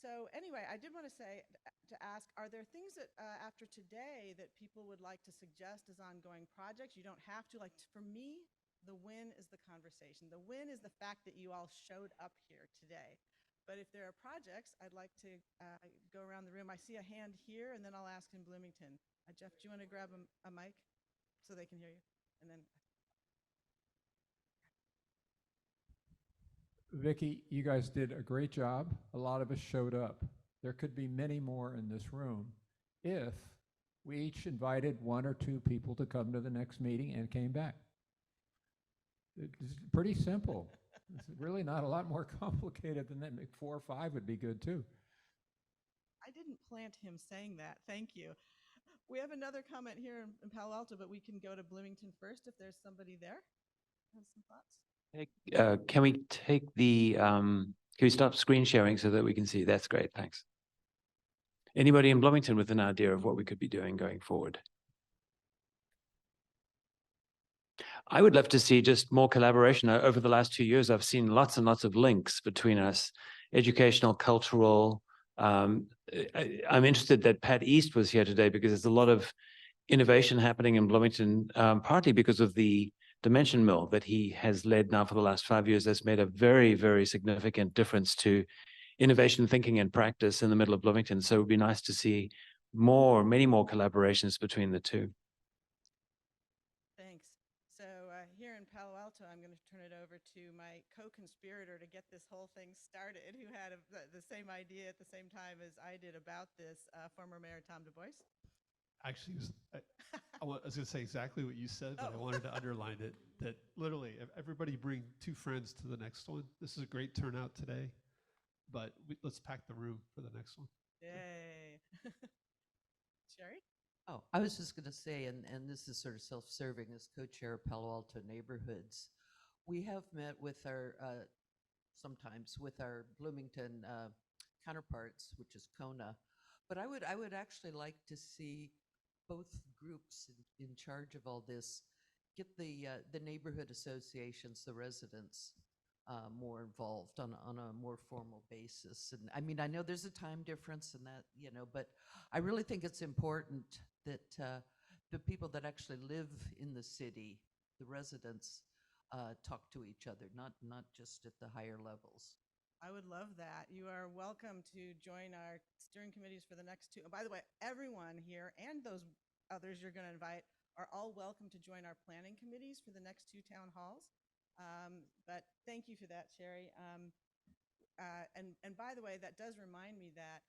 So anyway, I did want to say, to ask, are there things that after today that people would like to suggest as ongoing projects? You don't have to, for me, the win is the conversation. The win is the fact that you all showed up here today. But if there are projects, I'd like to go around the room. I see a hand here, and then I'll ask in Bloomington. Jeff, do you want to grab a mic so they can hear you? And then
Vicki, you guys did a great job. A lot of us showed up. There could be many more in this room if we each invited 1 or 2 people to come to the next meeting and came back. It's pretty simple. It's really not a lot more complicated than that. Maybe 4 or 5 would be good too.
I didn't plant him saying that. Thank you. We have another comment here in Palo Alto, but we can go to Bloomington first if there's somebody there. Have some thoughts?
Can we take the, can we stop screen sharing so that we can see? That's great, thanks. Anybody in Bloomington with an idea of what we could be doing going forward? I would love to see just more collaboration. Over the last 2 years, I've seen lots and lots of links between us, educational, cultural. I'm interested that Pat East was here today because there's a lot of innovation happening in Bloomington, partly because of the Dimension Mill that he has led now for the last 5 years. That's made a very, very significant difference to innovation thinking and practice in the middle of Bloomington. So it would be nice to see many more collaborations between the two.
Thanks. So here in Palo Alto, I'm going to turn it over to my co-conspirator to get this whole thing started, who had the same idea at the same time as I did about this, former Mayor Tom Du Bois.
Actually, I was going to say exactly what you said, but I wanted to underline it, that literally everybody bring 2 friends to the next one. This is a great turnout today, but let's pack the room for the next one.
Yay. Sherry?
Oh, I was just going to say, and this is sort of self-serving as co-chair of Palo Alto Neighborhoods, we have met with our, sometimes with our Bloomington counterparts, which is Kona, but I would actually like to see both groups in charge of all this get the neighborhood associations, the residents, more involved on a more formal basis. And I mean, I know there's a time difference in that, but I really think it's important that the people that actually live in the city, the residents, talk to each other, not just at the higher levels.
I would love that. You are welcome to join our steering committees for the next 2. By the way, everyone here and those others you're going to invite are all welcome to join our planning committees for the next 2 town halls. But thank you for that, Sherry. And by the way, that does remind me that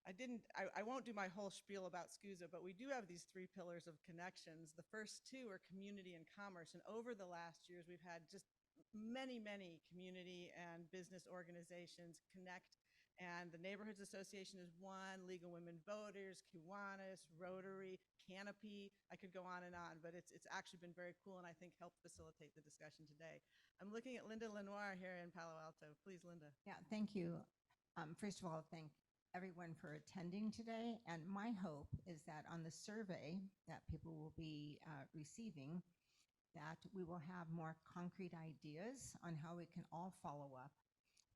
I won't do my whole spiel about SCUSA, but we do have these 3 pillars of connections. The first 2 are community and commerce. And over the last years, we've had just many community and business organizations connect. And the Neighborhoods Association is one, League of Women Voters, Kiwanis, Rotary, Canopy. I could go on, but it's actually been very cool and I think helped facilitate the discussion today. I'm looking at Linda Lenoir here in Palo Alto. Please, Linda.
Yeah, thank you. First of all, thank everyone for attending today. And my hope is that on the survey that people will be receiving, that we will have more concrete ideas on how we can all follow up,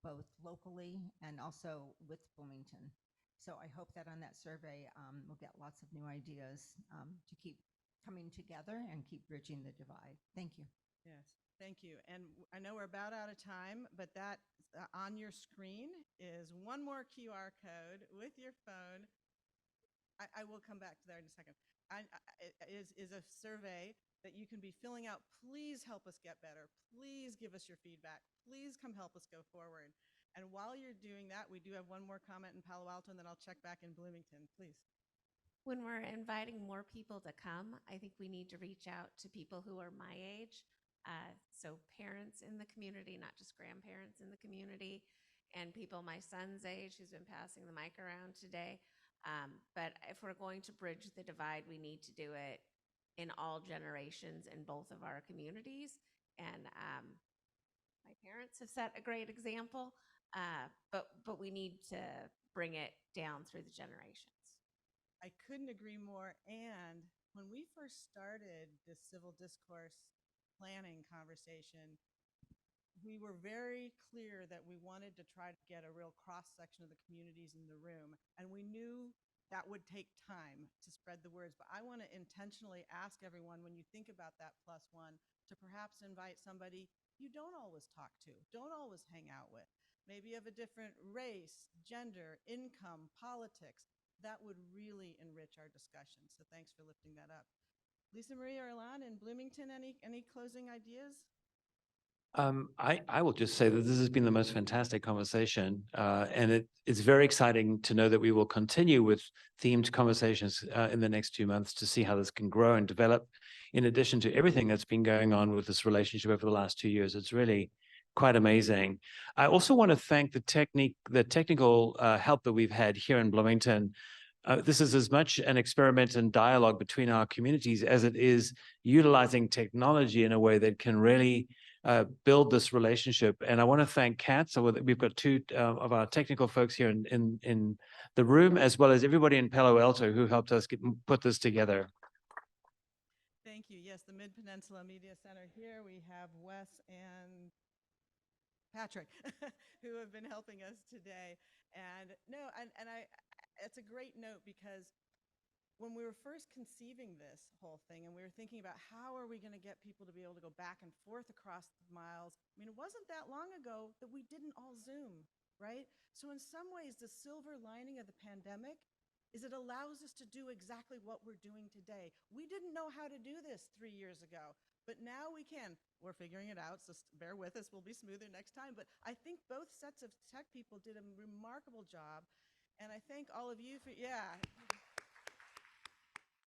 both locally and also with Bloomington. So I hope that on that survey, we'll get lots of new ideas to keep coming together and keep bridging the divide. Thank you.
Yes, thank you. And I know we're about out of time, but that on your screen is one more QR code with your phone. I will come back to that in a second. Is a survey that you can be filling out. Please help us get better. Please give us your feedback. Please come help us go forward. And while you're doing that, we do have one more comment in Palo Alto, and then I'll check back in Bloomington. Please.
When we're inviting more people to come, I think we need to reach out to people who are my age. So parents in the community, not just grandparents in the community, and people my son's age who's been passing the mic around today. But if we're going to bridge the divide, we need to do it in all generations in both of our communities. And my parents have set a great example. but we need to bring it down through the generations.
I couldn't agree more. And when we first started this civil discourse planning conversation, we were very clear that we wanted to try to get a real cross-section of the communities in the room. And we knew that would take time to spread the words. But I want to intentionally ask everyone, when you think about that +1, to perhaps invite somebody you don't always talk to, don't always hang out with, maybe of a different race, gender, income, politics. That would really enrich our discussion. So thanks for lifting that up. Lisa Marie or Ilan in Bloomington, any closing ideas?
I will just say that this has been the most fantastic conversation, and it's very exciting to know that we will continue with themed conversations in the next 2 months to see how this can grow and develop. In addition to everything that's been going on with this relationship over the last 2 years, it's really quite amazing. I also want to thank the technical help that we've had here in Bloomington. This is as much an experiment and dialogue between our communities as it is utilizing technology in a way that can really build this relationship. And I want to thank Kat. So we've got two of our technical folks here in the room, as well as everybody in Palo Alto who helped us put this together.
Thank you. Yes, the Mid-Peninsula Media Center here. We have Wes and Patrick who have been helping us today. And no, it's a great note, because when we were first conceiving this whole thing and we were thinking about how are we going to get people to be able to go back and forth across the miles, I mean, it wasn't that long ago that we didn't all Zoom, right? So in some ways, the silver lining of the pandemic is it allows us to do exactly what we're doing today. We didn't know how to do this 3 years ago, but now we can. We're figuring it out, so bear with us. We'll be smoother next time. But I think both sets of tech people did a remarkable job. And I thank all of you for, yeah.